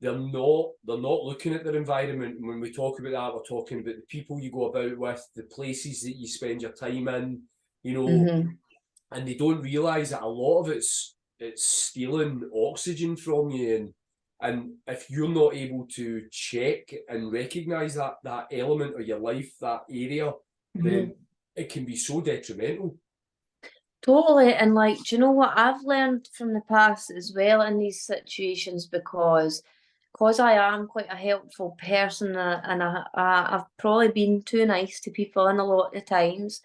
they're not looking at their environment. And when we talk about that, we're talking about the people you go about with, the places that you spend your time in, Mm-hmm. and they don't realise that a lot of it's stealing oxygen from you. And if you're not able to check and recognise that element of your life, that area, Mm-hmm. then it can be so detrimental. Totally. And like, do you know what I've learned from the past as well in these situations? Because I am quite a helpful person, and I've probably been too nice to people in a lot of times,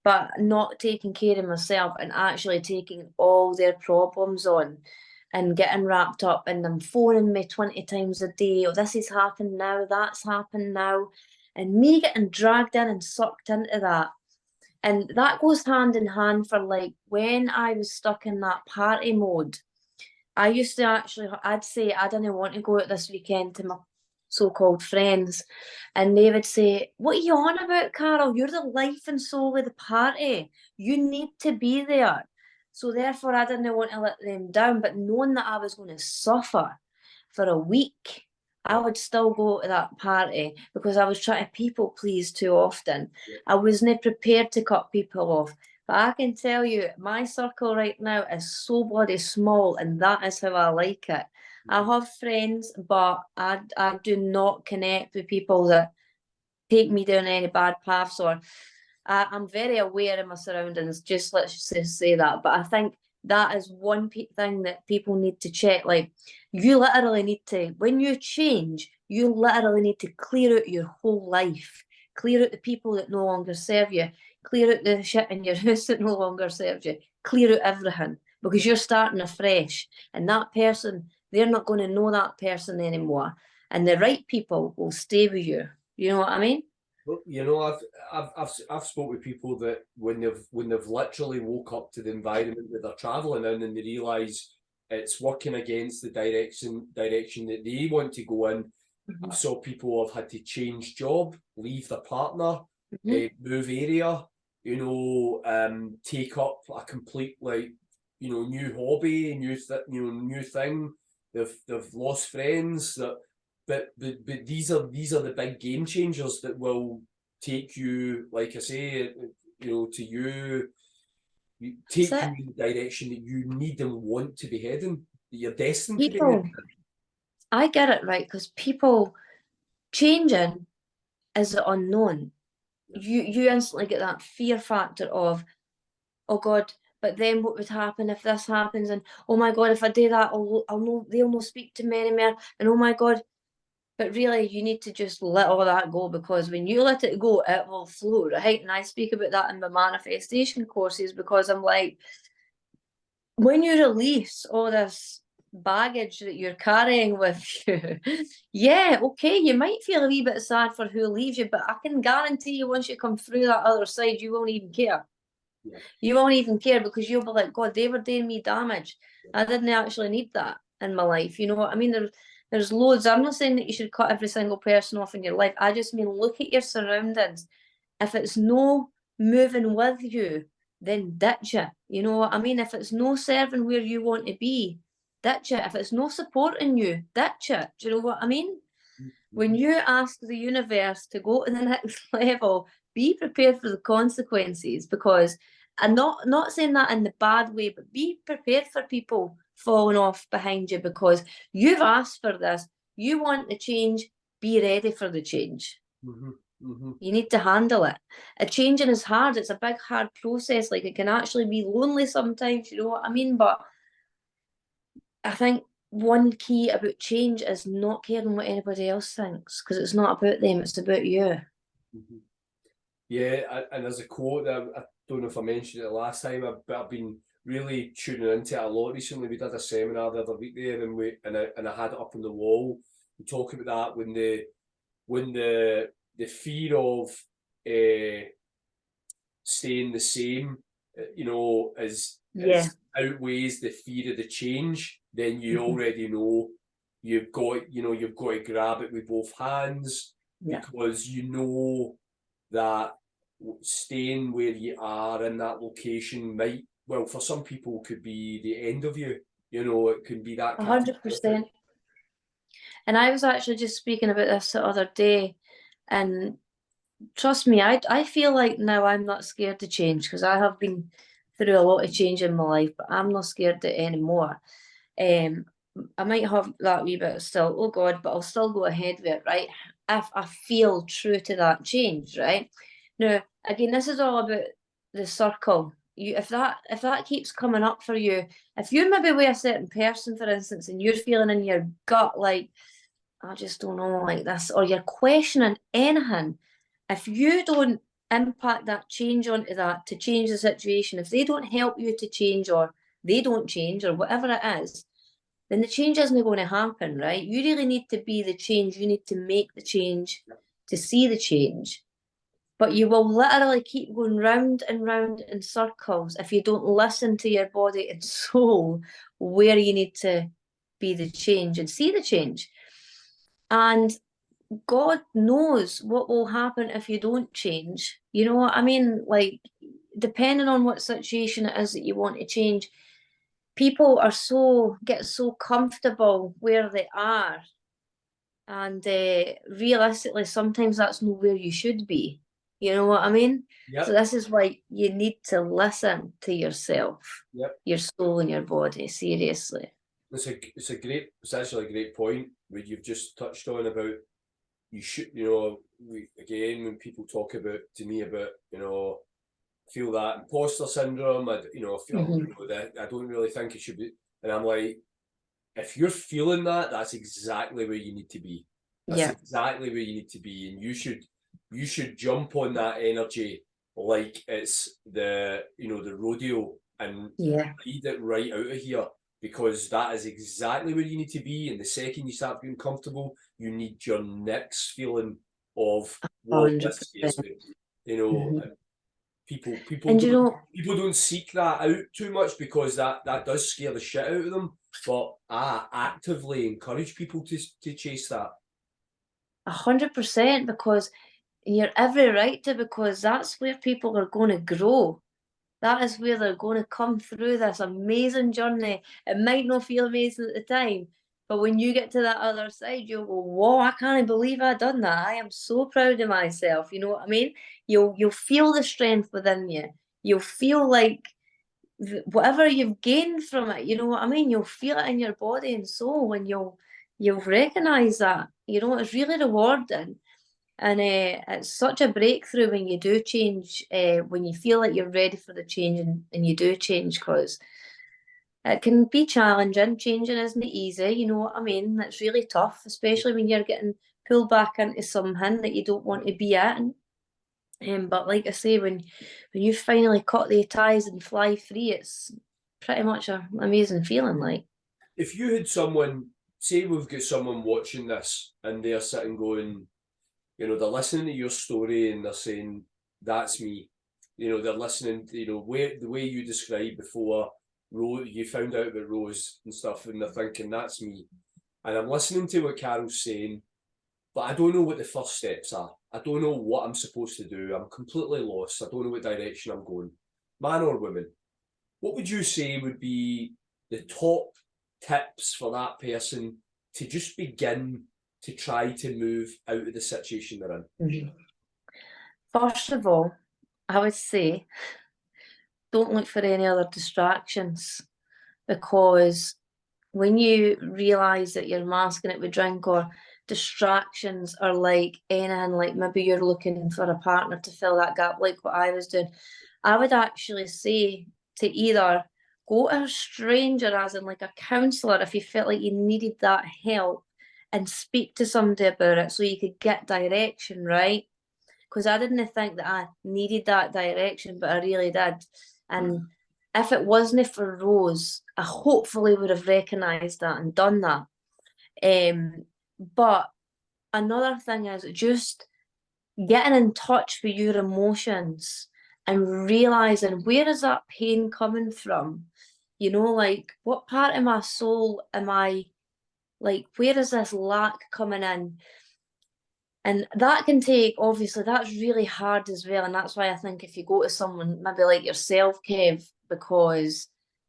but not taking care of myself and actually taking all their problems on and getting wrapped up in them phoning me 20 times a day. Oh, this has happened now, that's happened now. And me getting dragged in and sucked into that. And that goes hand in hand for like when I was stuck in that party mode. I used to actually, I'd say, I didn't want to go out this weekend to my so-called friends. And they would say, what are you on about, Carol? You're the life and soul of the party. You need to be there. So therefore, I didn't want to let them down. But knowing that I was going to suffer for a week, I would still go to that party because I was trying to people please too often. Yeah. I wasn't prepared to cut people off. But I can tell you, my circle right now is so bloody small, and that is how I like it. I have friends, but I do not connect with people that take me down any bad paths, or I'm very aware of my surroundings, just let's just say that. But I think that is one thing that people need to check. Like, you literally need to, when you change, you literally need to clear out your whole life, clear out the people that no longer serve you, clear out the shit in your house that no longer serves you, clear out everything. because you're starting afresh, and that person, they're not going to know that person anymore, and the right people will stay with you. You know what I mean? Well, you know, I've spoke with people that when they've literally woke up to the environment that they're traveling in, and they realise it's working against the direction that they want to go in. I saw people have had to change job, leave their partner, move area, you know, take up a complete, like, you know, new hobby, new thing. They've lost friends. But these are the big game changers that will take you, like I say, you know, take you in the direction that you need and want to be heading, that you're destined to be heading. I get it, right, because people changing is the unknown. You instantly get that fear factor of, oh God, but then what would happen if this happens? And oh my God, if I do that, I'll know they'll not speak to me anymore. And oh my God, but really you need to just let all that go, because when you let it go, it will flow, right? And I speak about that in my manifestation courses, because I'm like, when you release all this baggage that you're carrying with you, yeah, okay, you might feel a wee bit sad for who leaves you, but I can guarantee you once you come through that other side, you won't even care. Yeah. You won't even care, because you'll be like, God, they were doing me damage. I didn't actually need that in my life. You know what I mean? There's loads. I'm not saying that you should cut every single person off in your life. I just mean, look at your surroundings. If it's no moving with you, then ditch it. You know what I mean? If it's no serving where you want to be, ditch it. If it's no supporting you, ditch it. Do you know what I mean? When you ask the universe to go to the next level, be prepared for the consequences, because I'm not saying that in the bad way, but be prepared for people falling off behind you, because you've asked for this. You want the change, be ready for the change. You need to handle it. A changing is hard. It's a big, hard process. Like, it can actually be lonely sometimes, you know what I mean? But I think one key about change is not caring what anybody else thinks, because it's not about them, it's about you. Yeah, and there's a quote that I don't know if I mentioned it last time, but I've been really tuning into it a lot recently. We did a seminar the other week there, and I had it up on the wall. We talk about that when the fear of staying the same, you know, is outweighs the fear of the change, then you already know you've got to grab it with both hands, because you know that staying where you are in that location might, well, for some people could be the end of you. You know, it can be that 100%. And I was actually just speaking about this the other day, and trust me, I feel like now I'm not scared to change, because I have been through a lot of change in my life, but I'm not scared anymore. I might have that wee bit still, oh God, but I'll still go ahead with it, right? If I feel true to that change, right? Now, again, this is all about the circle. If that keeps coming up for you, if you're maybe with a certain person, for instance, and you're feeling in your gut like, I just don't know, like this, or you're questioning anything, if you don't impact that change onto that to change the situation, if they don't help you to change, or they don't change, or whatever it is, then the change isn't going to happen, right? You really need to be the change. You need to make the change to see the change. But you will literally keep going round and round in circles if you don't listen to your body and soul where you need to be the change and see the change. And God knows what will happen if you don't change. You know what I mean? Like, depending on what situation it is that you want to change, people get so comfortable where they are, and realistically sometimes that's not where you should be. You know what I mean? So this is why you need to listen to yourself, your soul and your body, seriously. It's actually a great point where you've just touched on about, you should, you know, again, when people talk about to me about, you know, feel that imposter syndrome, I feel you know, that I don't really think it should be, and I'm like, if you're feeling that, that's exactly where you need to be. That's exactly where you need to be, and you should jump on that energy like it's the rodeo, and Yeah. read it right out of here, because that is exactly where you need to be. And the second you start getting comfortable, you need your next feeling of what this scares 100%. me. You know, Mhm. and people And you know, people don't seek that out too much, because that does scare the shit out of them. But I actively encourage people to chase that. 100%, because you're every right to, because that's where people are going to grow. That is where they're going to come through this amazing journey. It might not feel amazing at the time, but when you get to that other side, you'll go, whoa, I can't believe I done that. I am so proud of myself. You know what I mean? You'll feel the strength within you. You'll feel like whatever you've gained from it, you know what I mean? You'll feel it in your body and soul, and you'll recognize that. You know, it's really rewarding. And it's such a breakthrough when you do change, when you feel like you're ready for the change, and you do change, because it can be challenging. Changing isn't easy, you know what I mean? It's really tough, especially when you're getting pulled back into something that you don't want to be in. But like I say, when you finally cut the ties and fly free, it's pretty much an amazing feeling. Like, If you had someone, say we've got someone watching this and they're sitting going, you know, they're listening to your story and they're saying, that's me. You know, they're listening to, you know, the way you described before, Rose, you found out about Rose and stuff, and they're thinking, that's me. And I'm listening to what Carol's saying, but I don't know what the first steps are. I don't know what I'm supposed to do. I'm completely lost. I don't know what direction I'm going. Man or woman, what would you say would be the top tips for that person to just begin to try to move out of the situation they're in? first of all, I would say don't look for any other distractions, because when you realize that you're masking it with drink, or distractions are like anything, like maybe you're looking for a partner to fill that gap, like what I was doing, I would actually say to either go to a stranger, as in like a counselor, if you felt like you needed that help, and speak to somebody about it so you could get direction, right? Because I didn't think that I needed that direction, but I really did. And if it wasn't for Rose, I hopefully would have recognised that and done that. But another thing is just getting in touch with your emotions and realising, where is that pain coming from? You know, like, what part of my soul am I, like, where is this lack coming in? And that can take, obviously, that's really hard as well. And that's why I think if you go to someone, maybe like yourself, Kev, because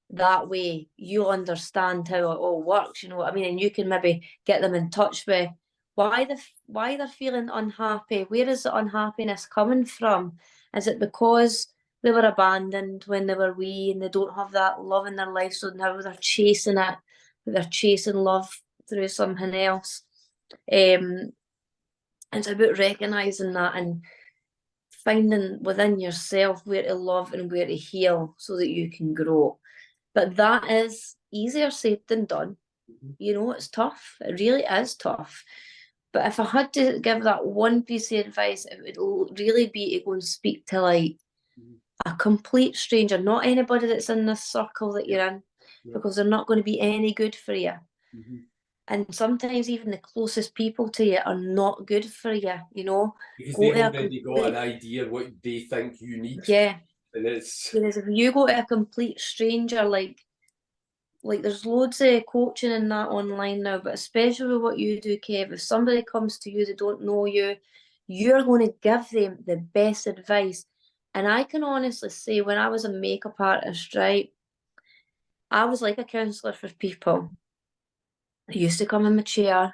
that way you understand how it all works, you know what I mean? And you can maybe get them in touch with why they're feeling unhappy. Where is the unhappiness coming from? Is it because they were abandoned when they were wee and they don't have that love in their life, so now they're chasing it, they're chasing love through something else? It's about recognising that and finding within yourself where to love and where to heal so that you can grow. But that is easier said than done. You know, it's tough. It really is tough. But if I had to give that one piece of advice, it would really be to go and speak to like a complete stranger, not anybody that's in this circle that you're in, because they're not going to be any good for you. And sometimes even the closest people to you are not good for you, you know. Because Go they've to a already got an complete, idea of what they think you need. yeah. And it's Whereas if you go to a complete stranger, like there's loads of coaching and that online now, but especially with what you do, Kev, if somebody comes to you, they don't know you, you're going to give them the best advice. And I can honestly say, when I was a makeup artist, right, I was like a counsellor for people. I used to come in my chair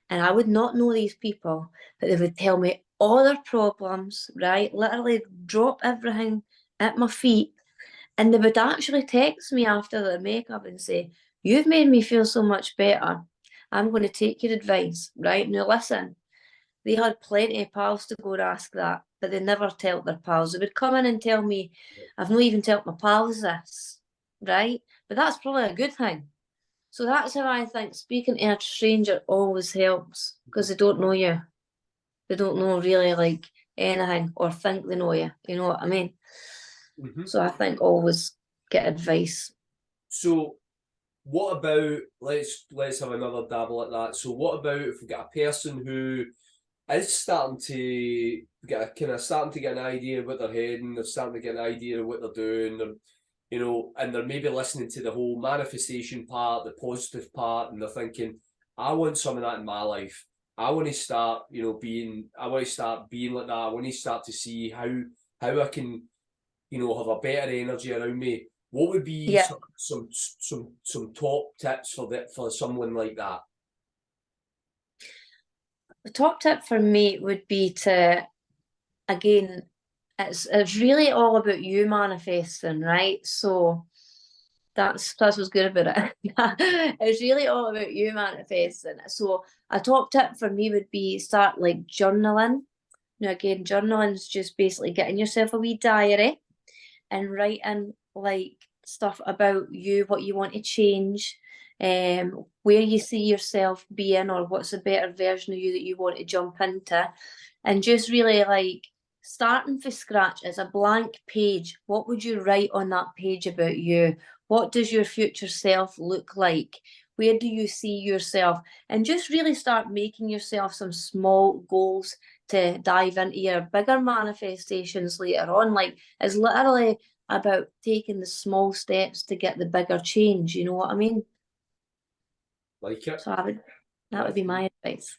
and I would not know these people, but they would tell me all their problems, right? Literally drop everything at my feet. And they would actually text me after their makeup and say, "You've made me feel so much better. I'm going to take your advice," right? Now, listen, they had plenty of pals to go and ask that, but they never tell their pals. They would come in and tell me, "I've not even told my pals this," right? But that's probably a good thing. So that's how I think speaking to a stranger always helps, because they don't know you. They don't know really like anything or think they know you. You know what I mean? So I think always get advice. So what about, let's have another dabble at that. So what about if we've got a person who is starting to get an idea of what they're heading, they're starting to get an idea of what they're doing, and they're maybe listening to the whole manifestation part, the positive part, and they're thinking, I want some of that in my life. I want to start, being like that. I want to start to see how I can, have a better energy around me. What would be some top tips for someone like that? The top tip for me would be to, again, it's really all about you manifesting, right? So that's what's good about it. It's really all about you manifesting. So a top tip for me would be start like journaling. Now again, journaling is just basically getting yourself a wee diary and writing like stuff about you, what you want to change, where you see yourself being, or what's a better version of you that you want to jump into, and just really like starting from scratch as a blank page. What would you write on that page about you? What does your future self look like? Where do you see yourself? And just really start making yourself some small goals to dive into your bigger manifestations later on. Like, it's literally about taking the small steps to get the bigger change. You know what I mean? Like it. So that would be my advice.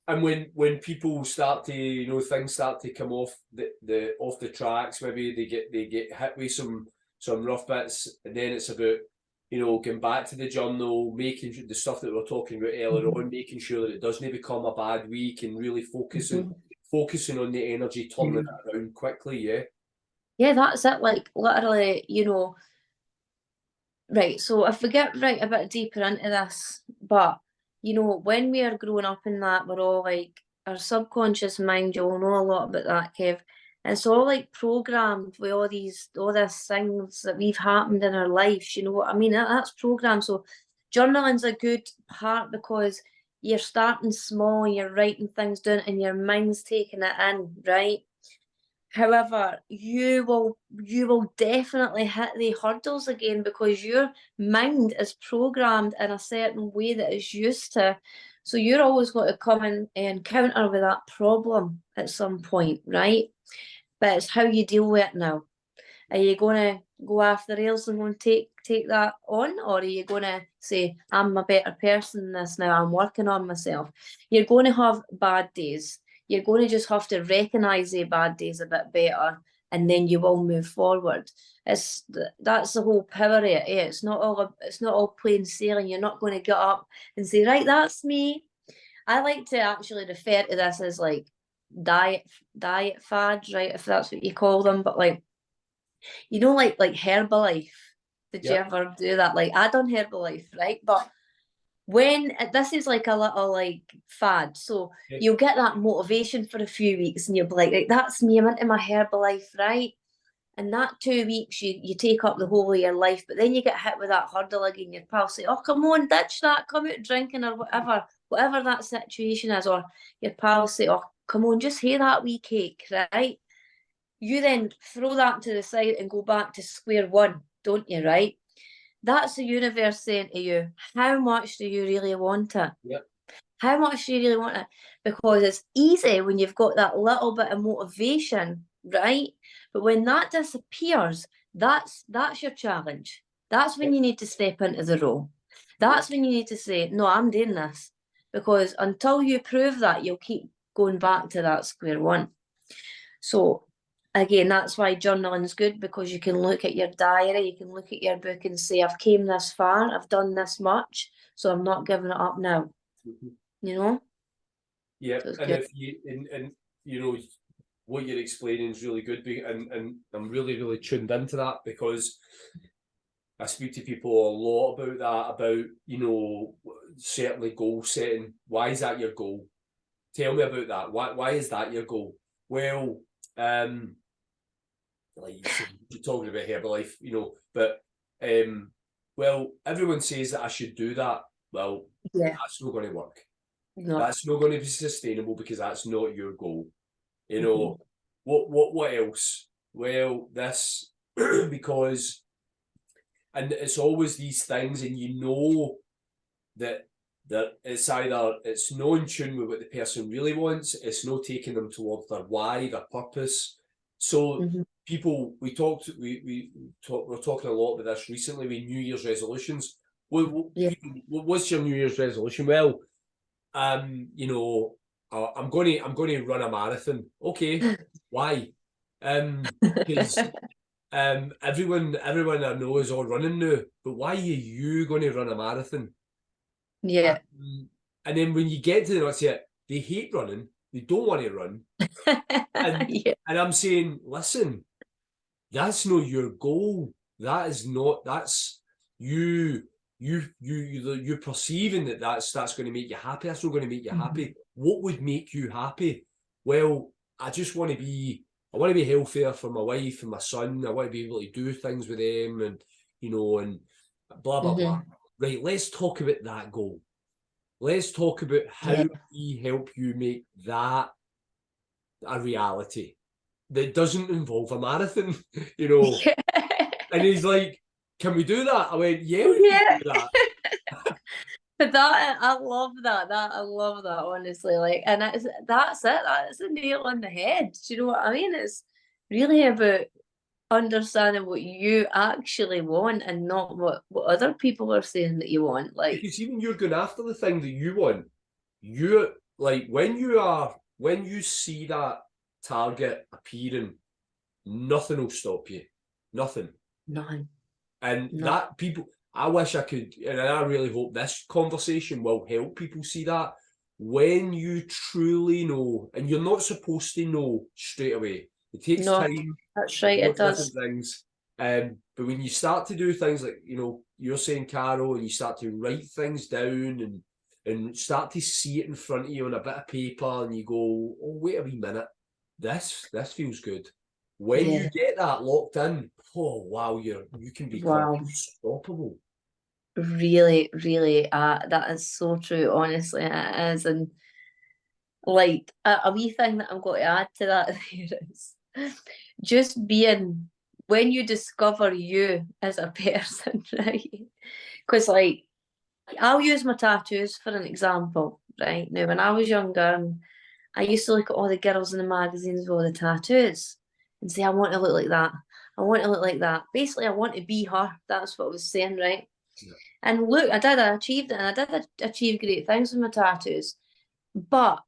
And when people start to, things start to come off the tracks, maybe they get hit with some rough bits, and then it's about, going back to the journal, making the stuff that we were talking about earlier on, making sure that it doesn't become a bad week, and really focusing on the energy, turning it around quickly. Yeah, that's it. Like, literally, right. So if we get a bit deeper into this, but when we are growing up in that, we're all like, our subconscious mind, you'll know a lot about that, Kev. It's all like programmed with all these things that we've happened in our lives. You know what I mean? That's programmed. So journaling's a good part because you're starting small, you're writing things down, and your mind's taking it in, right? However, you will definitely hit the hurdles again because your mind is programmed in a certain way that it's used to. So you're always going to come and encounter with that problem at some point, right? But it's how you deal with it now. Are you going to go after the rails and go and take that on? Or are you going to say, I'm a better person than this now, I'm working on myself? You're going to have bad days. You're going to just have to recognise the bad days a bit better, and then you will move forward. That's the whole power of it. It's not all plain sailing. You're not going to get up and say, right, that's me. I like to actually refer to this as like diet fads, right? If that's what you call them, but like, like Herbalife. Did you ever do that? Like, I done Herbalife, right? But when this is like a little like fad, so you'll get that motivation for a few weeks, and you'll be like, right, that's me, I'm into my Herbalife, right? And that 2 weeks, you take up the whole of your life, but then you get hit with that hurdle again. Your pal say, oh, come on, ditch that, come out drinking or whatever that situation is. Or your pal say, oh, come on, just have that wee cake, right? You then throw that to the side and go back to square one, don't you, right? That's the universe saying to you, how much do you really want it? Yep. How much do you really want it? Because it's easy when you've got that little bit of motivation, right? But when that disappears, that's your challenge. That's when you need to step into the role. That's when you need to say, no, I'm doing this. Because until you prove that, you'll keep going back to that square one. So again, that's why journaling is good, because you can look at your diary, you can look at your book and say, I've came this far, I've done this much, so I'm not giving it up now. Yeah, so and good. If what you're explaining is really good, and I'm really, really tuned into that, because I speak to people a lot about that, about, certainly goal setting. Why is that your goal? Tell me about that. Why is that your goal? Well, like you're talking about Herbalife, but well, everyone says that I should do that. Well, that's not going to work. No. That's not going to be sustainable, because that's not your goal. What else? Well, this because, and it's always these things, and you know that it's either it's no in tune with what the person really wants, it's no taking them towards their why, their purpose. So people, we're talking a lot about this recently with New Year's resolutions. What's your New Year's resolution? Well, you know, I'm going to run a marathon. Okay, why? Because everyone I know is all running now, but why are you going to run a marathon? Yeah. And then when you get to the next year, they hate running, they don't want to run, and I'm saying, listen, that's not your goal. That's you perceiving that's going to make you happy. That's not going to make you happy. What would make you happy? Well, I want to be healthier for my wife and my son. I want to be able to do things with them, and you know, and blah blah blah. Right, let's talk about that goal. Let's talk about how we help you make that a reality that doesn't involve a marathon, you know. And he's like, can we do that? I went, yeah, we can do that. But that, I love that. I love that, honestly. Like, and that's it. That's a nail on the head. Do you know what I mean? It's really about understanding what you actually want and not what other people are saying that you want. Like, because even you're going after the thing that you want, you're like, when you see that target appearing, nothing will stop you. Nothing. And that people, I wish I could, and I really hope this conversation will help people see that when you truly know, and you're not supposed to know straight away. It takes time. That's right, it does. Different things. But when you start to do things like, you know, you're saying, Carol, and you start to write things down and start to see it in front of you on a bit of paper, and you go, oh, wait a wee minute, this feels good. When you get that locked in, oh wow, you can become unstoppable. Really, really, that is so true. Honestly, it is. And like a wee thing that I'm going to add to that is just being, when you discover you as a person, right? Because like, I'll use my tattoos for an example, right? Now, when I was younger, I used to look at all the girls in the magazines with all the tattoos and say, I want to look like that. I want to look like that. Basically, I want to be her. That's what I was saying, right? Yeah. And look, I achieved it, and I did achieve great things with my tattoos. But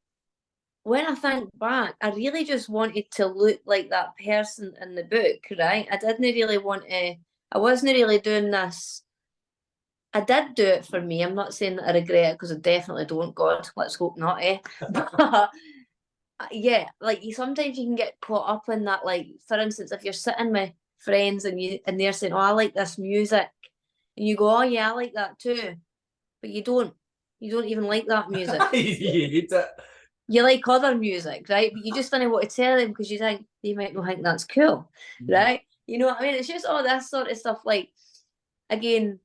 when I think back, I really just wanted to look like that person in the book, right? I didn't really want to, I wasn't really doing this. I did do it for me. I'm not saying that I regret it, because I definitely don't, God, let's hope not, But yeah, like sometimes you can get caught up in that. Like, for instance, if you're sitting with friends and they're saying, oh, I like this music, and you go, oh yeah, I like that too, but you don't even like that music. You hate it. You like other music, right? But you just don't want to tell them because you think they might not think that's cool, right? You know what I mean? It's just all this sort of stuff. Like, again,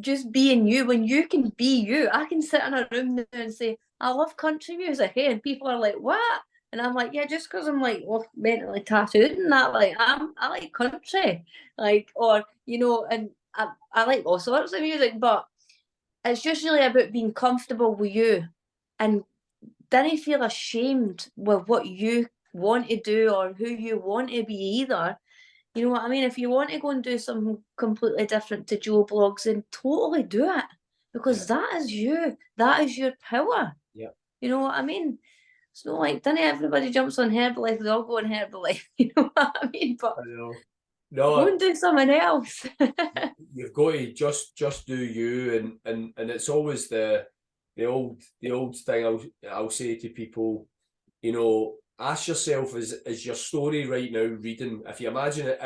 just being you. When you can be you, I can sit in a room now and say, I love country music, and people are like, what? And I'm like, yeah, just because I'm like mentally tattooed and that, like, I like country, like, or, you know, and I like all sorts of music, but it's just really about being comfortable with you and didn't feel ashamed with what you want to do or who you want to be either. You know what I mean? If you want to go and do something completely different to Joe Blogs, then totally do it, because that is you. That is your power. Yeah. You know what I mean? It's not like, didn't everybody jumps on Herbalife, they all go on Herbalife. You know what I mean? But I know. No, go and do something else. You've got to just do you, and it's always the old thing I'll say to people, you know, ask yourself, is your story right now reading? If you imagine it,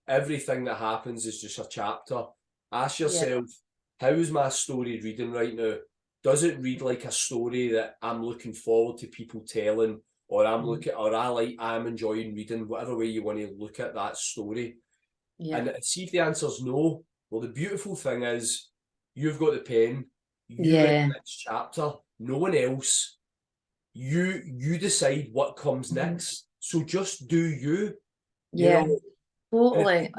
everything that happens is just a chapter. Ask yourself, how is my story reading right now? Does it read like a story that I'm looking forward to people telling, or I'm enjoying reading, whatever way you want to look at that story? And see if the answer's no. Well, the beautiful thing is, you've got the pen, you write the next chapter, no one else. You decide what comes next. So just do you. You know, Totally.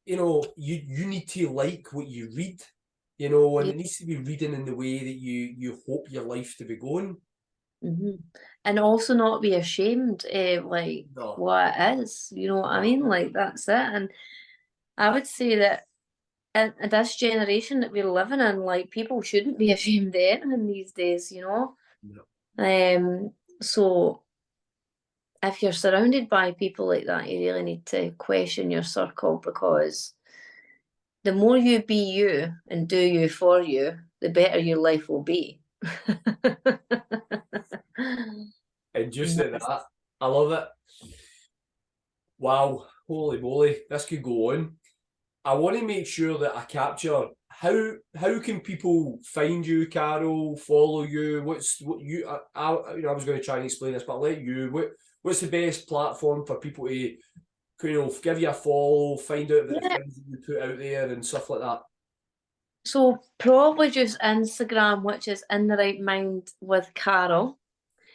You know, you need to like what you read, you know, and Yeah. it needs to be reading in the way that you hope your life to be going. And also not be ashamed of like No. what it is, you know what I No. mean? Like that's it. And I would say that in this generation that we're living in, like people shouldn't be ashamed of anything these days, you know? No. So if you're surrounded by people like that, you really need to question your circle, because the more you be you and do you for you, the better your life will be. And just at that, I love it. Wow, holy moly, this could go on. I want to make sure that I capture how can people find you, Carol, follow you? What you I you know I was going to try and explain this, but I'll let you. What's the best platform for people to, you know, give you a follow, find out about the things that you put out there and stuff like that? So probably just Instagram, which is In the Right Mind with Carol,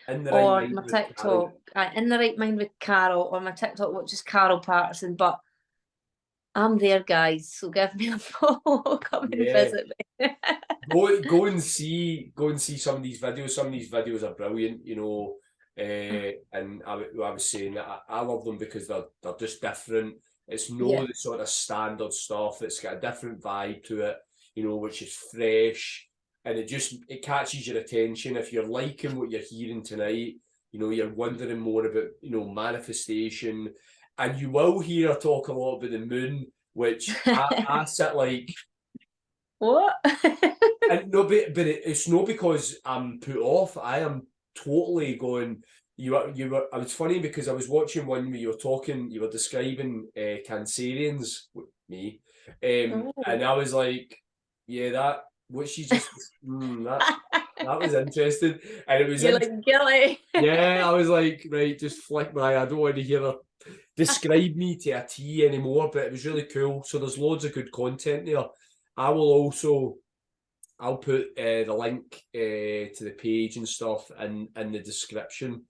In the Right or Mind my with Carol. TikTok, In the Right Mind with Carol, or my TikTok, which is Carol Paterson. But I'm there, guys, so give me a follow. Come and Yeah. visit me. Go and see some of these videos. Some of these videos are brilliant, you know. And I was saying that I love them because they're just different. It's no Yeah. the sort of standard stuff. It's got a different vibe to it, you know, which is fresh, and it catches your attention. If you're liking what you're hearing tonight, you know, you're wondering more about, you know, manifestation, and you will hear her talk a lot about the moon, which I sit like. What? And no, but it's not because I'm put off. I am totally going. You were. I was funny because I was watching one where you were talking. You were describing Cancerians with me, and I was like, yeah, that what she just that was interesting, and it was You're like, Gilly. yeah. I was like, right, just flick my. I don't want to hear her describe me to a T anymore, but it was really cool. So there's loads of good content there. I will also. I'll put the link to the page and stuff in the description.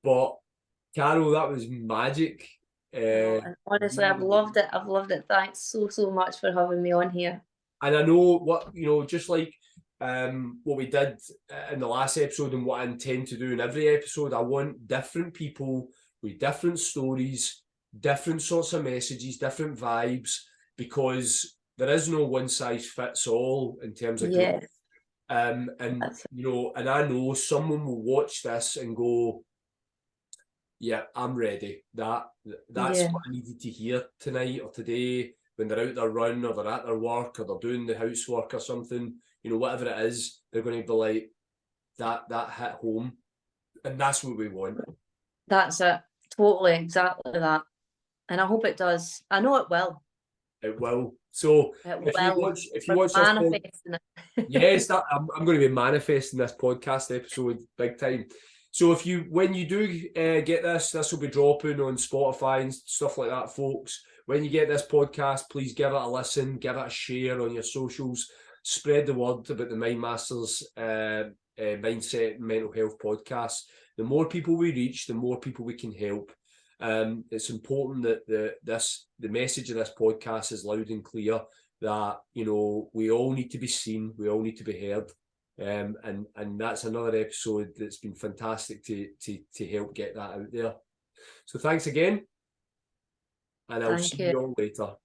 But Carol, that was magic. And honestly, I've loved it. I've loved it. Thanks so much for having me on here. And I know what, you know, just like what we did in the last episode and what I intend to do in every episode, I want different people with different stories, different sorts of messages, different vibes, because there is no one size fits all in terms of growth. And you know, and I know someone will watch this and go, yeah, I'm ready. That's what I needed to hear tonight or today when they're out their run or they're at their work or they're doing the housework or something, you know, whatever it is, they're going to be like, that hit home. And that's what we want. That's it. Totally, exactly that. And I hope it does. I know it will. It will. So if you watch this, yes, I'm going to be manifesting this podcast episode big time. So when you do get this will be dropping on Spotify and stuff like that, folks. When you get this podcast, please give it a listen, give it a share on your socials, spread the word about the Mind Masters Mindset and Mental Health podcast. The more people we reach, the more people we can help. It's important that the message of this podcast is loud and clear, that, you know, we all need to be seen, we all need to be heard. And that's another episode that's been fantastic to help get that out there. So thanks again, and I'll see you all later.